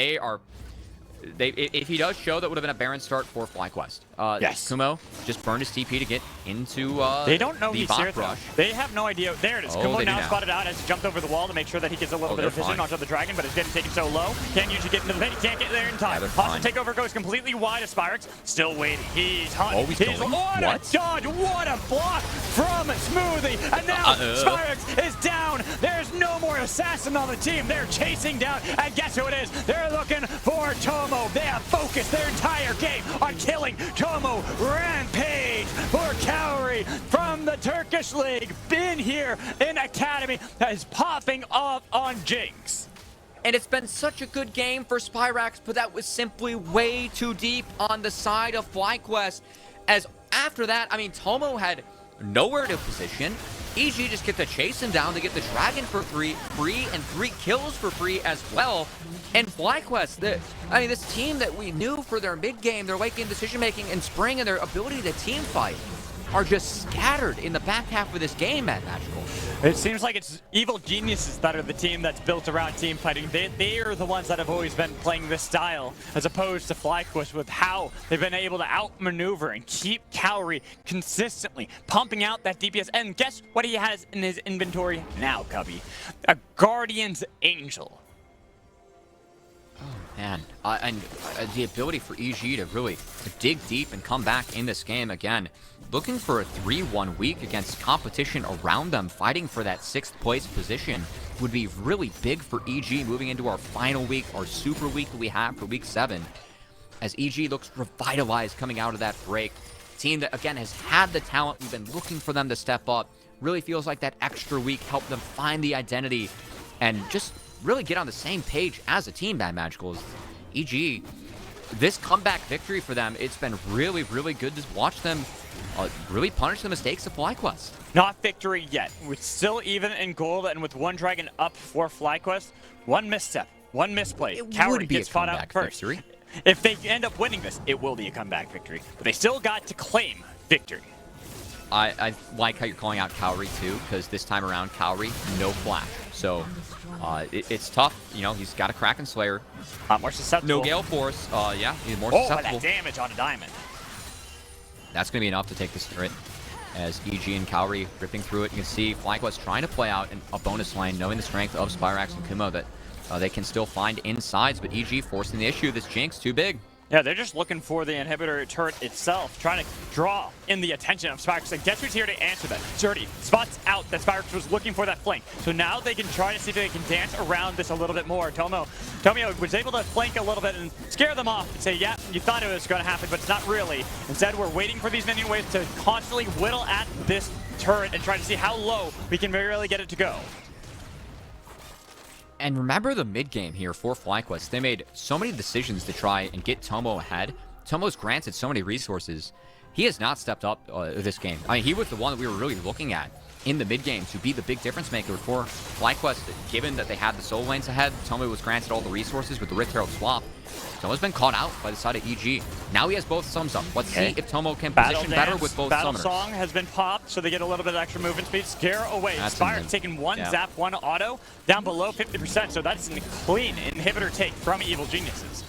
Speaker 2: if he does show, that would have been a Baron start for FlyQuest.
Speaker 3: Yes.
Speaker 2: Kumo just burned his TP to get into
Speaker 3: they don't know
Speaker 2: the
Speaker 3: he's
Speaker 2: bot
Speaker 3: here, though.
Speaker 2: rush.
Speaker 3: They have no idea. There it is.
Speaker 2: Oh,
Speaker 3: Kumo
Speaker 2: they do
Speaker 3: now
Speaker 2: now.
Speaker 3: spotted out, has jumped over the wall to make sure that he gets a little bit of
Speaker 2: they're
Speaker 3: vision
Speaker 2: fine.
Speaker 3: onto the dragon, but it's getting taken so low. Can't usually get into the pit. He can't get there in time.
Speaker 2: they're
Speaker 3: Hostile
Speaker 2: fine.
Speaker 3: takeover goes completely wide of Spyrex. Still waiting. He's hot.
Speaker 2: Oh, he's going.
Speaker 3: What
Speaker 2: What?
Speaker 3: a dodge. What a block from Smoothie. And now Spyrex is down. There's no more assassin on the team. They're chasing down. And guess who it is? They're looking for Tomo. They have focused their entire game on killing Tomo. Rampage for Cowrie from the Turkish League. Been here in Academy that is popping off on Jinx.
Speaker 2: And it's been such a good game for Spyrax, but that was simply way too deep on the side of FlyQuest. As after that, Tomo had nowhere to position. EG just get to chase him down to get the dragon for free and 3 kills for free as well. And FlyQuest, this team that we knew for their mid game, their late game decision making in spring, and their ability to team fight, are just scattered in the back half of this game, Matt Magical.
Speaker 3: It seems like it's Evil Geniuses that are the team that's built around team fighting. They are the ones that have always been playing this style, as opposed to FlyQuest with how they've been able to outmaneuver and keep Cowrie consistently pumping out that DPS. And guess what he has in his inventory now, Cubby? A Guardian's Angel.
Speaker 2: Man, and the ability for EG to really dig deep and come back in this game again. Looking for a 3-1 week against competition around them, fighting for that 6th place position would be really big for EG moving into our final week, our super week that we have for week 7. As EG looks revitalized coming out of that break. Team that, again, has had the talent. We've been looking for them to step up. Really feels like that extra week helped them find the identity and just really get on the same page as a team, Bad Magicals. EG, this comeback victory for them, it's been really, really good to watch them really punish the mistakes of FlyQuest.
Speaker 3: Not victory yet. We're still even in gold, and with one dragon up for FlyQuest, one misstep, one misplay. Cowrie gets fought out first.
Speaker 2: Victory.
Speaker 3: If they end up winning this, it will be a comeback victory. But they still got to claim victory.
Speaker 2: I like how you're calling out Cowrie too, because this time around, Cowrie, no flash. So it's tough. He's got a Kraken Slayer.
Speaker 3: More susceptible.
Speaker 2: No Gale Force. Yeah, he's more
Speaker 3: Oh,
Speaker 2: susceptible.
Speaker 3: that damage on a diamond.
Speaker 2: That's going to be enough to take this turret. As EG and Cowrie ripping through it, you can see FlyQuest trying to play out a bonus lane, knowing the strength of Spyrax and Kumo that they can still find insides, but EG forcing the issue. This Jinx too big.
Speaker 3: Yeah, they're just looking for the inhibitor turret itself, trying to draw in the attention of Spyrax. And guess who's here to answer that? Zerdy spots out that Spyrax was looking for that flank. So now they can try to see if they can dance around this a little bit more. Tomio was able to flank a little bit and scare them off and say, yeah, you thought it was going to happen, but it's not really. Instead, we're waiting for these minion waves to constantly whittle at this turret and try to see how low we can really get it to go.
Speaker 2: And remember the mid game here for FlyQuest. They made so many decisions to try and get Tomo ahead. Tomo's granted so many resources. He has not stepped up this game. I mean, he was the one that we were really looking at in the mid game to be the big difference maker for FlyQuest. Given that they had the soul lanes ahead, Tomo was granted all the resources with the Rift Herald swap. Tomo's been caught out by the side of EG. Now he has both sums up. Let's see if Tomo can position better with both
Speaker 3: Battle
Speaker 2: summoners.
Speaker 3: Song has been popped, so they get a little bit of extra movement speed. Scare away. Spyrax taking one zap, one auto, down below 50%, so that's a clean inhibitor take from Evil Geniuses.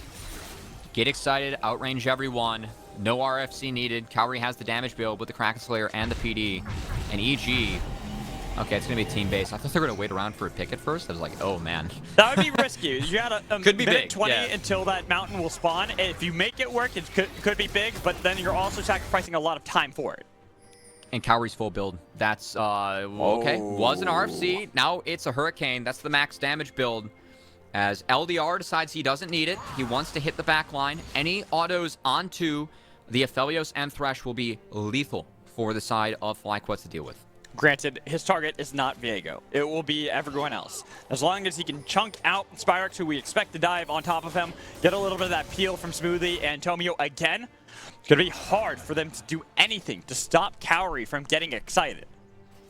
Speaker 2: Get excited, outrange everyone. No RFC needed. Cowrie has the damage build with the Kraken Slayer and the PD. And EG... Okay, it's going to be team-based. I thought they were going to wait around for a pick at first. I was like, oh, man.
Speaker 3: That would be risky. You got a
Speaker 2: could be
Speaker 3: minute
Speaker 2: big,
Speaker 3: 20
Speaker 2: yeah.
Speaker 3: until that mountain will spawn. If you make it work, it could be big, but then you're also sacrificing a lot of time for it.
Speaker 2: And Cowrie's full build. That's, okay. Was an RFC. Now it's a Hurricane. That's the max damage build. As LDR decides he doesn't need it. He wants to hit the back line. Any autos onto the Aphelios and Thresh will be lethal for the side of FlyQuest to deal with.
Speaker 3: Granted, his target is not Viego. It will be everyone else. As long as he can chunk out Spyrax, who we expect to dive on top of him, get a little bit of that peel from Smoothie and Tomio again, it's going to be hard for them to do anything to stop Cowrie from getting excited.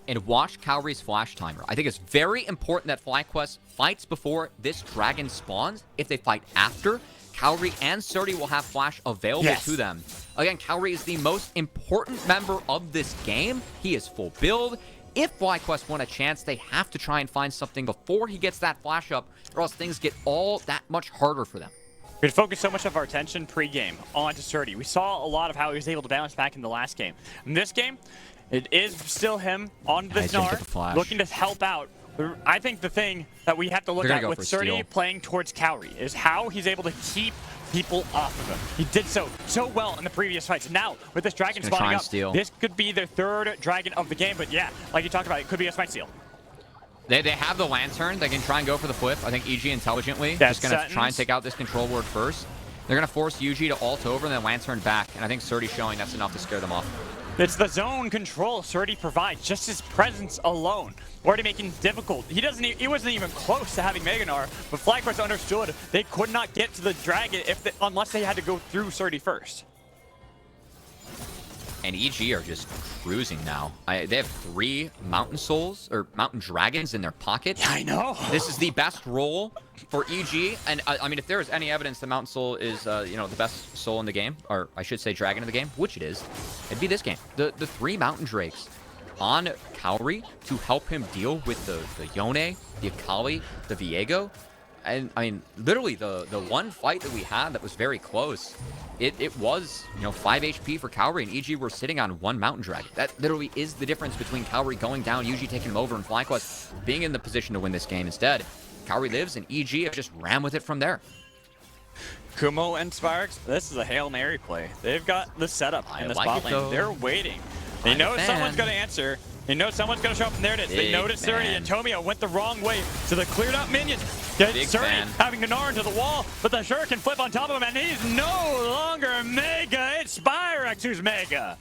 Speaker 2: And watch Cowrie's flash timer. I think it's very important that FlyQuest fights before this dragon spawns. If they fight after, Cowrie and Surdy will have flash available to them. Again, Cowrie is the most important member of this game. He is full build. If FlyQuest want a chance, they have to try and find something before he gets that flash up, or else things get all that much harder for them.
Speaker 3: We had focused so much of our attention pre-game onto Surdy. We saw a lot of how he was able to bounce back in the last game. In this game, it is still him on the Gnar, looking to help out. I think the thing that we have to look at with Surdy playing towards Cowrie is how he's able to keep people off of him. He did so well in the previous fights. Now, with this dragon spawning up, this could be their third dragon of the game. But yeah, like you talked about, it could be a smite steal.
Speaker 2: They have the Lantern. They can try and go for the flip. I think EG intelligently just going to try and take out this control ward first. They're going to force UG to ult over and then Lantern back. And I think Surdy's showing that's enough to scare them off.
Speaker 3: It's the zone control Surdy provides. Just his presence alone already making it difficult. He wasn't even close to having Meganar, but FlyQuest understood they could not get to the dragon unless they had to go through Surdy first.
Speaker 2: And EG are just cruising now. They have 3 Mountain Souls, or Mountain Dragons in their pocket.
Speaker 3: Yeah, I know.
Speaker 2: This is the best role for EG. And, I mean, if there is any evidence that Mountain Soul is, you know, the best soul in the game, or I should say dragon in the game, which it is, it'd be this game. The 3 Mountain Drakes on Cowrie to help him deal with the Yone, the Akali, the Viego. And, I mean, literally, the one fight that we had that was very close, it was, you know, 5 HP for Cowrie, and EG were sitting on 1 Mountain Dragon. That literally is the difference between Cowrie going down, UG taking him over, and FlyQuest being in the position to win this game instead. Cowrie lives, and EG just ran with it from there.
Speaker 3: Kumo and Spyrax, this is a Hail Mary play. They've got the setup in the spot lane. They're waiting. They know someone's going to answer. They know someone's going to show up, and there it is. They noticed Surdy, and Tomio went the wrong way to the cleared up minions. Surdy having Gnar into the wall, but the Shuriken flip on top of him, and he's no longer Mega. It's Spyrax who's Mega.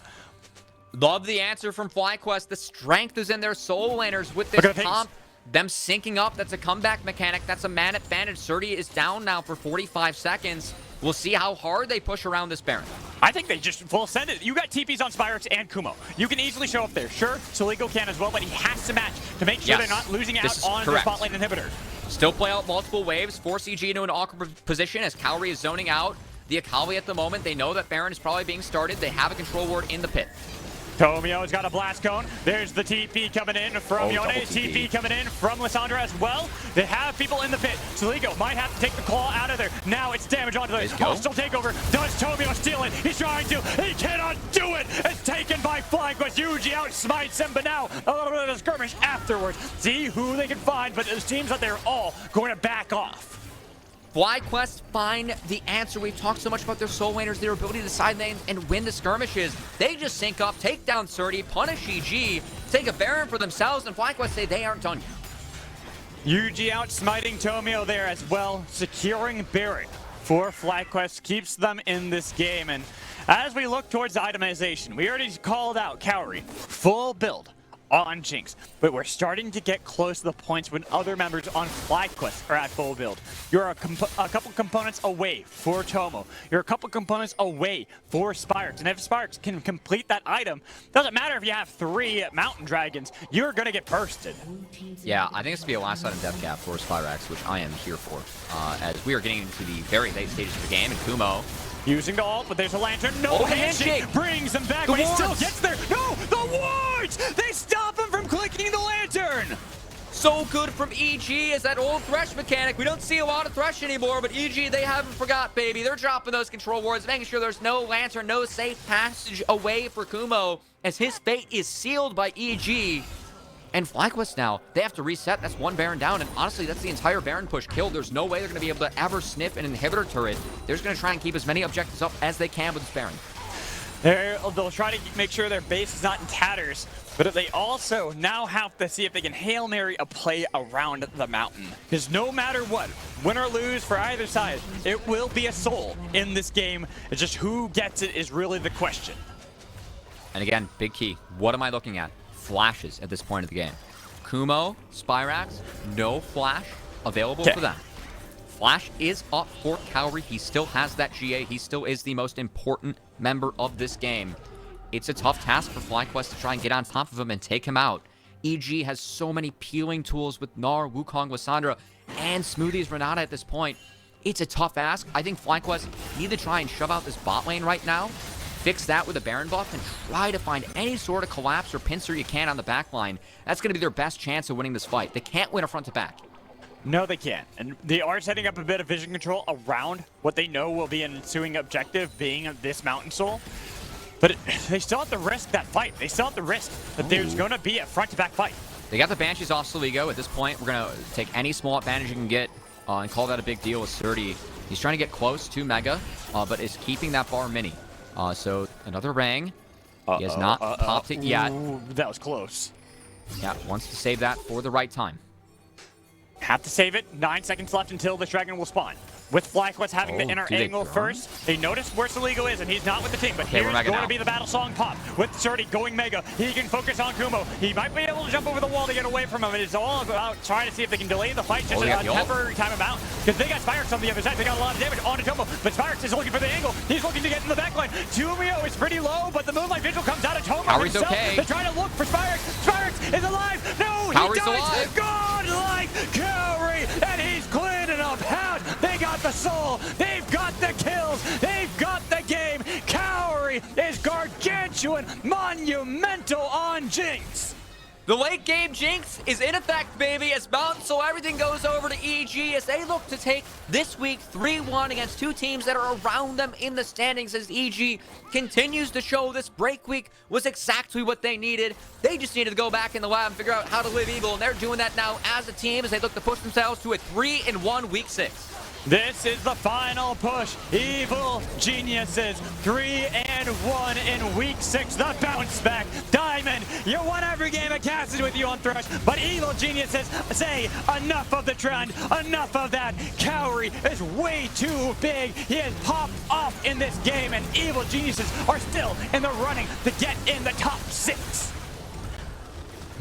Speaker 2: Love the answer from FlyQuest. The strength is in their soul laners with this comp. Them syncing up, that's a comeback mechanic. That's a man advantage. Surdy is down now for 45 seconds. We'll see how hard they push around this Baron.
Speaker 3: I think they just full send it. You got TPs on Spyrax and Kumo. You can easily show up there. Sure, Soligo can as well, but he has to match to make sure they're not losing out on the spot lane inhibitor.
Speaker 2: Still play out multiple waves, force EG into an awkward position as Cowrie is zoning out the Akali at the moment. They know that Baron is probably being started. They have a control ward in the pit.
Speaker 3: Tomio's got a blast cone. There's the TP coming in from Yone. TP coming in from Lissandra as well. They have people in the pit. Sligo might have to take the claw out of there. Now it's damage onto the hostile takeover. Does Tomio steal it? He's trying to. He cannot do it. It's taken by FlyQuest. Yuji outsmites him, but now a little bit of a skirmish afterwards. See who they can find, but it seems like they're all going to back off.
Speaker 2: FlyQuest find the answer. We've talked so much about their soul laners, their ability to side lane and win the skirmishes. They just sync up, take down Surdy, punish EG, take a Baron for themselves, and FlyQuest say they aren't done yet.
Speaker 3: Yuji outsmiting Tomio there as well, securing Baron for FlyQuest, keeps them in this game. And as we look towards itemization, we already called out Cowrie, full build on Jinx, but we're starting to get close to the points when other members on FlyQuest are at full build. You're a couple components away for Tomo. You're a couple components away for Spyrex, and if Spyrex can complete that item, doesn't matter if you have 3 Mountain Dragons, you're gonna get bursted.
Speaker 2: Yeah, I think it's gonna be a last item death cap for Spyrex, which I am here for, as we are getting into the very late stages of the game, and Kumo
Speaker 3: using the ult, but there's a lantern. No handshake brings him back, but he still gets there. No, the wards! They stop him from clicking the lantern!
Speaker 2: So good from EG as that old Thresh mechanic. We don't see a lot of Thresh anymore, but EG, they haven't forgot, baby. They're dropping those control wards, making sure there's no lantern, no safe passage away for Kumo, as his fate is sealed by EG. And FlyQuest now, they have to reset. That's 1 Baron down, and honestly, that's the entire Baron push killed. There's no way they're going to be able to ever sniff an inhibitor turret. They're just going to try and keep as many objectives up as they can with this Baron.
Speaker 3: They'll try to make sure their base is not in tatters, but they also now have to see if they can Hail Mary a play around the mountain. Because no matter what, win or lose for either side, it will be a soul in this game. It's just who gets it is really the question.
Speaker 2: And again, big key. What am I looking at? Flashes at this point of the game. Kumo, Spyrax, no flash available for them. Flash is up for Cowrie. He still has that GA. He still is the most important member of this game. It's a tough task for FlyQuest to try and get on top of him and take him out. EG has so many peeling tools with Gnar, Wukong, Lissandra, and Smoothie's Renata at this point. It's a tough ask. I think FlyQuest need to try and shove out this bot lane right now, fix that with a Baron buff, and try to find any sort of collapse or pincer you can on the back line. That's going to be their best chance of winning this fight. They can't win a front to back.
Speaker 3: No, they can't. And they are setting up a bit of vision control around what they know will be an ensuing objective, being this Mountain Soul. But they still have to risk that fight. They still have to risk that there's going to be a front-to-back fight.
Speaker 2: They got the Banshees off Soligo. At this point, we're going to take any small advantage you can get and call that a big deal with Surdy. He's trying to get close to Mega, but is keeping that bar mini. So another Rang. He has not popped it yet.
Speaker 3: Ooh, that was close.
Speaker 2: Yeah, wants to save that for the right time.
Speaker 3: Have to save it. 9 seconds left until the dragon will spawn. With FlyQuest having the inner angle first, they notice where Soligo is, and he's not with the team. But here's going to be the battle song pop. With Surdy going Mega, he can focus on Kumo. He might be able to jump over the wall to get away from him. It is all about trying to see if they can delay the fight just a temporary time amount. Because they got Spyrex on the other side. They got a lot of damage onto Tomo. But Spyrex is looking for the angle. He's looking to get in the backline. Tumio is pretty low, but the Moonlight Vigil comes out of Tomo himself.
Speaker 2: Okay.
Speaker 3: They're trying to look for Spyrex. Spyrex is alive. No,
Speaker 2: Cowrie's
Speaker 3: he dies.
Speaker 2: alive.
Speaker 3: Godlike Cowrie, and he's cleaning up out. They got the soul. They've got the kills. They've got the game. Cowrie is gargantuan, monumental on Jinx.
Speaker 2: The late game Jinx is in effect, baby, as Mountain Soul, everything goes over to EG as they look to take this week 3-1 against 2 teams that are around them in the standings, as EG continues to show this break week was exactly what they needed. They just needed to go back in the lab and figure out how to live evil, and they're doing that now as a team as they look to push themselves to a 3-1 week 6.
Speaker 3: This is the final push. Evil Geniuses 3-1 in week 6. The bounce back. Diamond, you won every game of Cassid with you on Thrush, but Evil Geniuses say enough of the trend, enough of that. Cowrie is way too big. He has popped off in this game, and Evil Geniuses are still in the running to get in the top 6.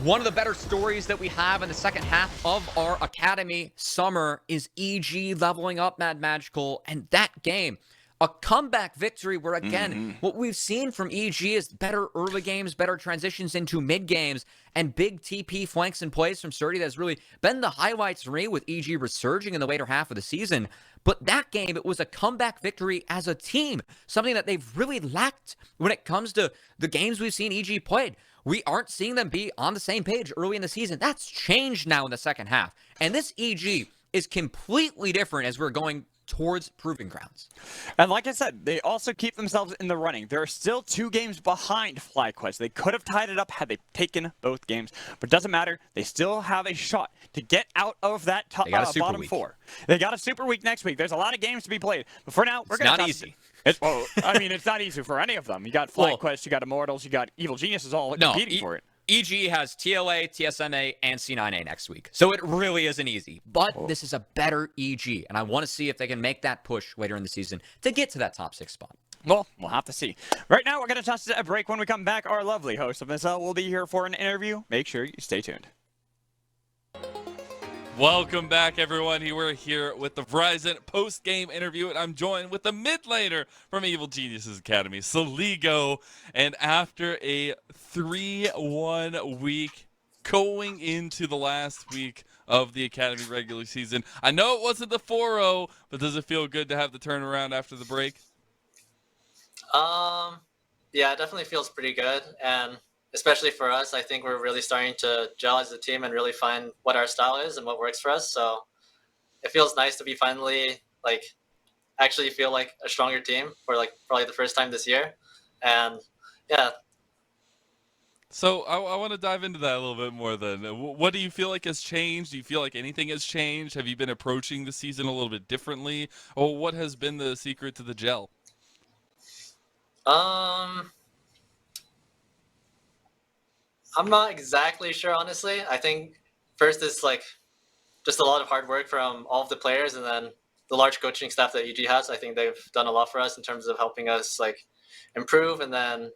Speaker 2: One of the better stories that we have in the second half of our Academy summer is EG leveling up Mad Magical, and that game, a comeback victory where, again, what we've seen from EG is better early games, better transitions into mid games, and big TP flanks and plays from Surdy. That's really been the highlights for me with EG resurging in the later half of the season. But that game, it was a comeback victory as a team, something that they've really lacked when it comes to the games we've seen EG played. We aren't seeing them be on the same page early in the season. That's changed now in the second half. And this EG is completely different as we're going towards proving grounds.
Speaker 3: And like I said, they also keep themselves in the running. There are still 2 games behind FlyQuest. They could have tied it up had they taken both games, but it doesn't matter. They still have a shot to get out of that bottom
Speaker 2: week.
Speaker 3: 4. They got a super week next week. There's a lot of games to be played, but for now, we're going to
Speaker 2: not easy.
Speaker 3: Well, I mean, it's not easy for any of them. You got FlyQuest, you got Immortals, you got Evil Geniuses all competing for it.
Speaker 2: EG has TLA, TSMA, and C9A next week. So it really isn't easy. But this is a better EG, and I want to see if they can make that push later in the season to get to that top 6 spot.
Speaker 3: Well, we'll have to see. Right now, we're going to toss a break. When we come back, our lovely host of this will be here for an interview. Make sure you stay tuned.
Speaker 1: Welcome back, everyone. We're here with the Verizon post-game interview, and I'm joined with the mid laner from Evil Geniuses Academy, Saligo. And after a 3-1 week going into the last week of the Academy regular season, I know it wasn't the 4-0, but does it feel good to have the turnaround after the break?
Speaker 4: Yeah, it definitely feels pretty good, and especially for us, I think we're really starting to gel as a team and really find what our style is and what works for us. So it feels nice to be finally actually feel like a stronger team for probably the first time this year. And yeah.
Speaker 1: So I want to dive into that a little bit more then. What do you feel like has changed? Do you feel like anything has changed? Have you been approaching the season a little bit differently? Or what has been the secret to the gel?
Speaker 4: I'm not exactly sure, honestly. I think first it's just a lot of hard work from all of the players, and then the large coaching staff that EG has. I think they've done a lot for us in terms of helping us improve, and then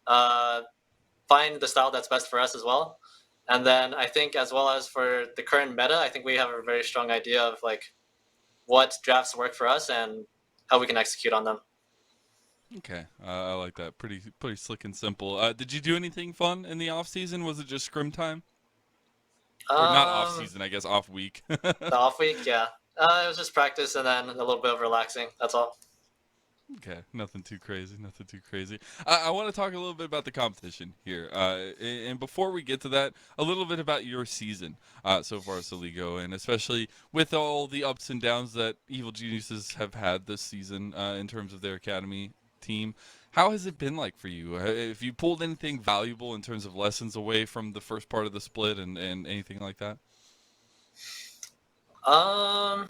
Speaker 4: find the style that's best for us as well. And then I think as well as for the current meta, I think we have a very strong idea of what drafts work for us and how we can execute on them.
Speaker 1: Okay, I like that. Pretty slick and simple. Did you do anything fun in the off season? Was it just scrim time? Or not off season, I guess off week.
Speaker 4: The off week, yeah. It was just practice and then a little bit of relaxing. That's all.
Speaker 1: Okay, nothing too crazy. I want to talk a little bit about the competition here. And before we get to that, a little bit about your season so far, Saligo, and especially with all the ups and downs that Evil Geniuses have had this season in terms of their academy team. How has it been like for you? Have you pulled anything valuable in terms of lessons away from the first part of the split and anything like that?
Speaker 4: I'd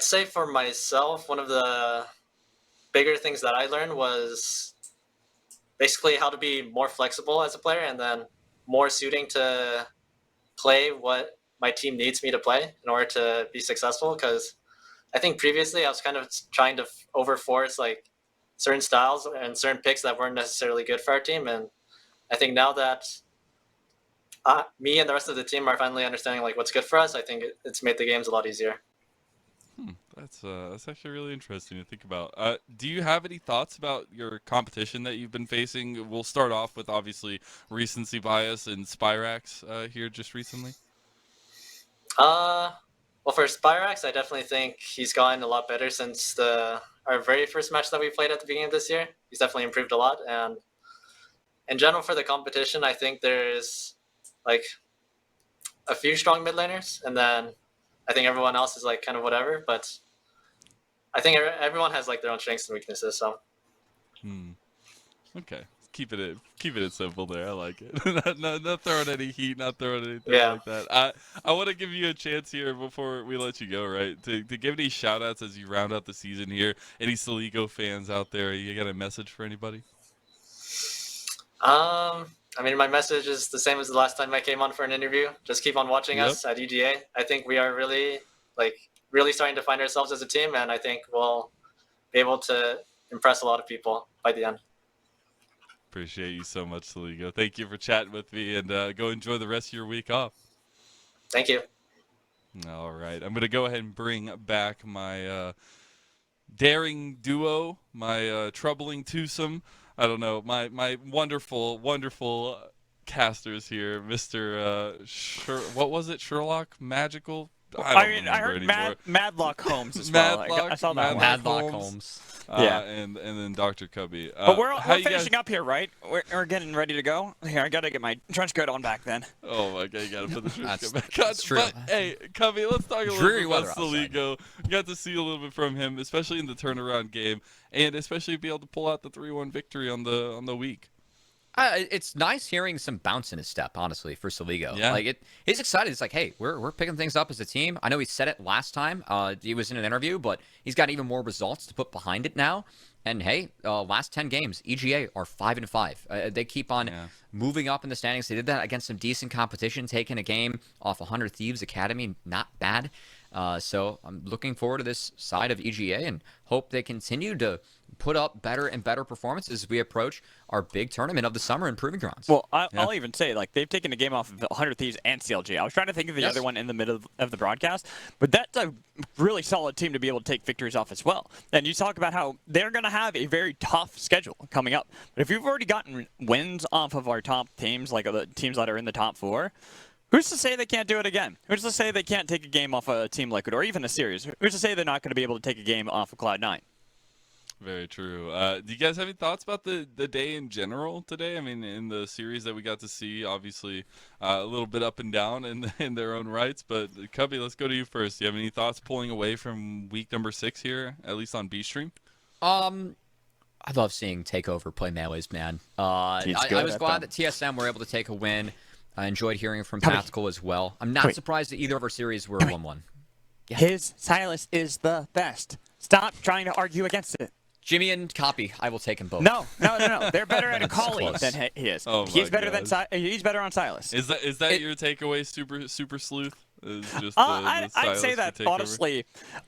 Speaker 4: say for myself, one of the bigger things that I learned was basically how to be more flexible as a player and then more suiting to play what my team needs me to play in order to be successful. Because I think previously I was kind of trying to overforce certain styles and certain picks that weren't necessarily good for our team. And I think now that me and the rest of the team are finally understanding what's good for us, I think it's made the games a lot easier.
Speaker 1: That's actually really interesting to think about. Do you have any thoughts about your competition that you've been facing? We'll start off with obviously recency bias and Spyrax here just recently.
Speaker 4: Well, for Spyrax, I definitely think he's gotten a lot better since our very first match that we played at the beginning of this year. He's definitely improved a lot. And in general, for the competition, I think there's a few strong mid laners, and then I think everyone else is kind of whatever. But I think everyone has their own strengths and weaknesses. So.
Speaker 1: Okay. Keep it simple there. I like it. not throwing any heat, not throwing anything like that. I want to give you a chance here before we let you go, right? To give any shout outs as you round out the season here. Any Saligo fans out there? You got a message for anybody?
Speaker 4: I mean, my message is the same as the last time I came on for an interview. Just keep on watching us at EGA. I think we are really starting to find ourselves as a team, and I think we'll be able to impress a lot of people by the end.
Speaker 1: Appreciate you so much, Saligo. Thank you for chatting with me, and go enjoy the rest of your week off.
Speaker 4: Thank you.
Speaker 1: All right. I'm going to go ahead and bring back my daring duo, my troubling twosome. I don't know, my wonderful, wonderful casters here, Mr. What was it? Sherlock Magical? I don't remember
Speaker 3: I heard
Speaker 1: anymore.
Speaker 3: Madlock Holmes as well. I saw that one.
Speaker 2: Madlock Holmes.
Speaker 3: Yeah.
Speaker 1: And then Dr. Cubby.
Speaker 3: But we're
Speaker 1: how you
Speaker 3: finishing
Speaker 1: guys...
Speaker 3: up here, right? We're getting ready to go. Here, I gotta get my trench coat on back then.
Speaker 1: Oh my god, you gotta put the trench coat back on.
Speaker 2: That's true.
Speaker 1: But hey, Cubby, let's talk a little
Speaker 2: Dreary
Speaker 1: bit
Speaker 2: weather
Speaker 1: about
Speaker 2: outside.
Speaker 1: Saligo. We got to see a little bit from him, especially in the turnaround game, and especially be able to pull out the 3-1 victory on the week.
Speaker 2: It's nice hearing some bounce in his step, honestly, for Saligo.
Speaker 1: Yeah.
Speaker 2: Like he's excited. It's like, hey, we're picking things up as a team. I know he said it last time. He was in an interview, but he's got even more results to put behind it now. And hey, last 10 games, EGA are 5-5. They keep on moving up in the standings. They did that against some decent competition, taking a game off 100 Thieves Academy. Not bad. So I'm looking forward to this side of EGA and hope they continue to put up better and better performances as we approach our big tournament of the summer in Proving Grounds.
Speaker 3: Well, I'll even say, like, they've taken a game off of 100 Thieves and CLG. I was trying to think of the other one in the middle of the broadcast, but that's a really solid team to be able to take victories off as well. And you talk about how they're going to have a very tough schedule coming up. But if you've already gotten wins off of our top teams, like the teams that are in the top 4, who's to say they can't do it again? Who's to say they can't take a game off a team like it, or even a series? Who's to say they're not going to be able to take a game off of Cloud9?
Speaker 1: Very true. Do you guys have any thoughts about the day in general today? I mean, in the series that we got to see, obviously a little bit up and down in their own rights. But Cubby, let's go to you first. Do you have any thoughts pulling away from week number 6 here, at least on B Stream?
Speaker 2: I love seeing Takeover play Melee's, man. I was glad that TSM were able to take a win. I enjoyed hearing from Tactical as well. I'm not surprised that either of our series were 1-1.
Speaker 3: Yeah. His Silas is the best. Stop trying to argue against it.
Speaker 2: Jimmy and Copy, I will take them both.
Speaker 3: No. They're better at a Kali than he is.
Speaker 1: Oh
Speaker 3: he's better
Speaker 1: God.
Speaker 3: than he's better on Silas.
Speaker 1: Is that your takeaway, super sleuth? Is just
Speaker 3: I'd
Speaker 1: Silas
Speaker 3: say
Speaker 1: for
Speaker 3: that
Speaker 1: takeover?
Speaker 3: honestly.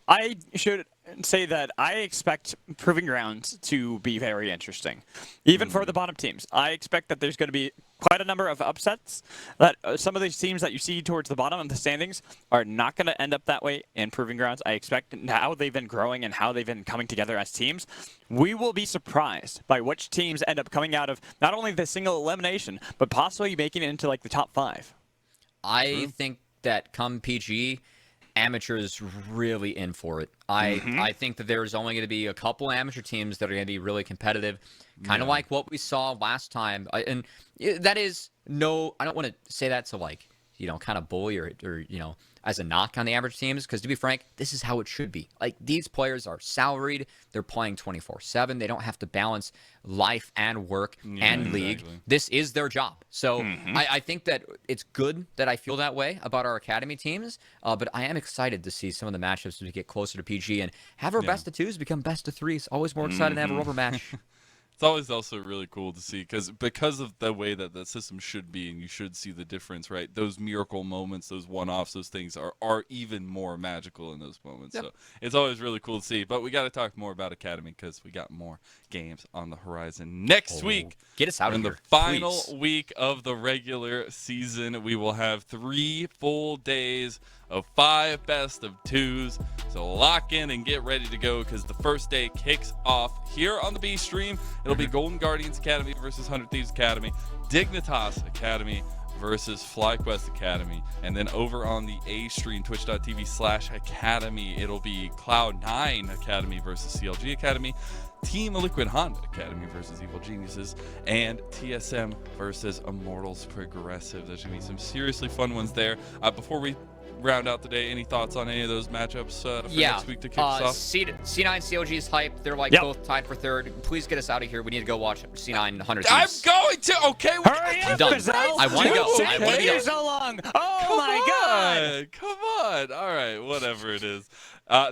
Speaker 3: I should say that I expect Proving Grounds to be very interesting, even for the bottom teams. I expect that there's going to be quite a number of upsets. That some of these teams that you see towards the bottom of the standings are not going to end up that way in Proving Grounds. I expect how they've been growing and how they've been coming together as teams. We will be surprised by which teams end up coming out of not only the single elimination, but possibly making it into like the top 5.
Speaker 2: I think that come PG, amateurs really in for it. I think that there's only going to be a couple amateur teams that are going to be really competitive, kind of like what we saw last time. And that is I don't want to say that to like, kind of bully or as a knock on the average teams, because to be frank, this is how it should be. Like, these players are salaried, they're playing 24/7, they don't have to balance life and work and league. This is their job. So I think that it's good that I feel that way about our academy teams, but I am excited to see some of the matchups as we get closer to PG and have our best of 2s become best of 3s. Always more excited to have a rubber match.
Speaker 1: It's always also really cool to see because of the way that the system should be, and you should see the difference, right? Those miracle moments, those one-offs, those things are even more magical in those moments. So it's always really cool to see. But we got to talk more about Academy because we got more games on the horizon next week.
Speaker 2: Get us out of
Speaker 1: in
Speaker 2: here,
Speaker 1: the final
Speaker 2: please.
Speaker 1: week of the regular season. We will have 3 full days of 5 best of 2s. So lock in and get ready to go because the first day kicks off here on the B Stream. It'll be Golden Guardians Academy versus 100 Thieves Academy, Dignitas Academy versus FlyQuest Academy, and then over on the A Stream, twitch.tv/academy, it'll be Cloud9 Academy versus CLG Academy, Team Liquid Honda Academy versus Evil Geniuses, and TSM versus Immortals Progressive. There's going to be some seriously fun ones there. Before we round out the day, any thoughts on any of those matchups for next week to kick us off?
Speaker 2: C9 CLG is hype. They're like both tied for 3rd. Please get us out of here. We need to go watch C9 100
Speaker 1: I'm
Speaker 2: Thieves.
Speaker 1: going to. Okay,
Speaker 3: Hurry up,
Speaker 2: done.
Speaker 3: Gazelle.
Speaker 2: I want to go. I want to
Speaker 3: You're
Speaker 2: go.
Speaker 3: so long. Oh my God.
Speaker 1: Come on. All right, whatever it is.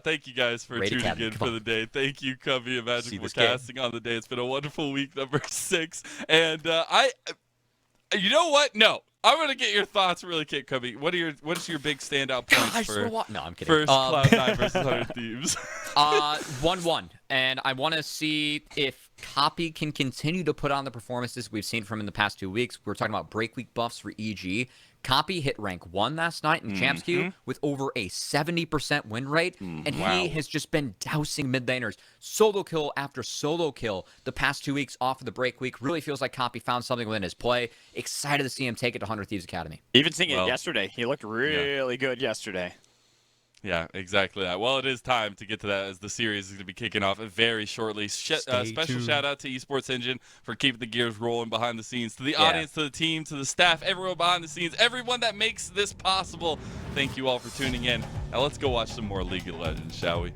Speaker 1: Thank you guys for
Speaker 2: Raid
Speaker 1: tuning
Speaker 2: Academy,
Speaker 1: in
Speaker 2: come
Speaker 1: for
Speaker 2: on.
Speaker 1: the day. Thank you, Cubby and Magic,
Speaker 2: See
Speaker 1: for
Speaker 2: this game.
Speaker 1: casting on the day. It's been a wonderful week number 6. And you know what? No. I'm gonna get your thoughts really quick, Cubby. What is your big standout points
Speaker 2: Gosh,
Speaker 1: for
Speaker 2: no, I'm kidding.
Speaker 1: first Cloud9 versus 100 Thieves?
Speaker 2: 1-1. And I want to see if Copy can continue to put on the performances we've seen from him in the past 2 weeks. We were talking about break week buffs for EG. Copy hit rank 1 last night in Champs Queue with over a 70% win rate, and he has just been dousing mid laners solo kill after solo kill the past 2 weeks off of the break week. Really feels like Copy found something within his play. Excited to see him take it to 100 Thieves Academy.
Speaker 3: Even seeing it yesterday, he looked really good yesterday.
Speaker 1: Yeah, exactly that. Well, it is time to get to that as the series is going to be kicking off very shortly. Special shout out to Esports Engine for keeping the gears rolling behind the scenes. To the audience, to the team, to the staff, everyone behind the scenes, everyone that makes this possible. Thank you all for tuning in. Now let's go watch some more League of Legends, shall we?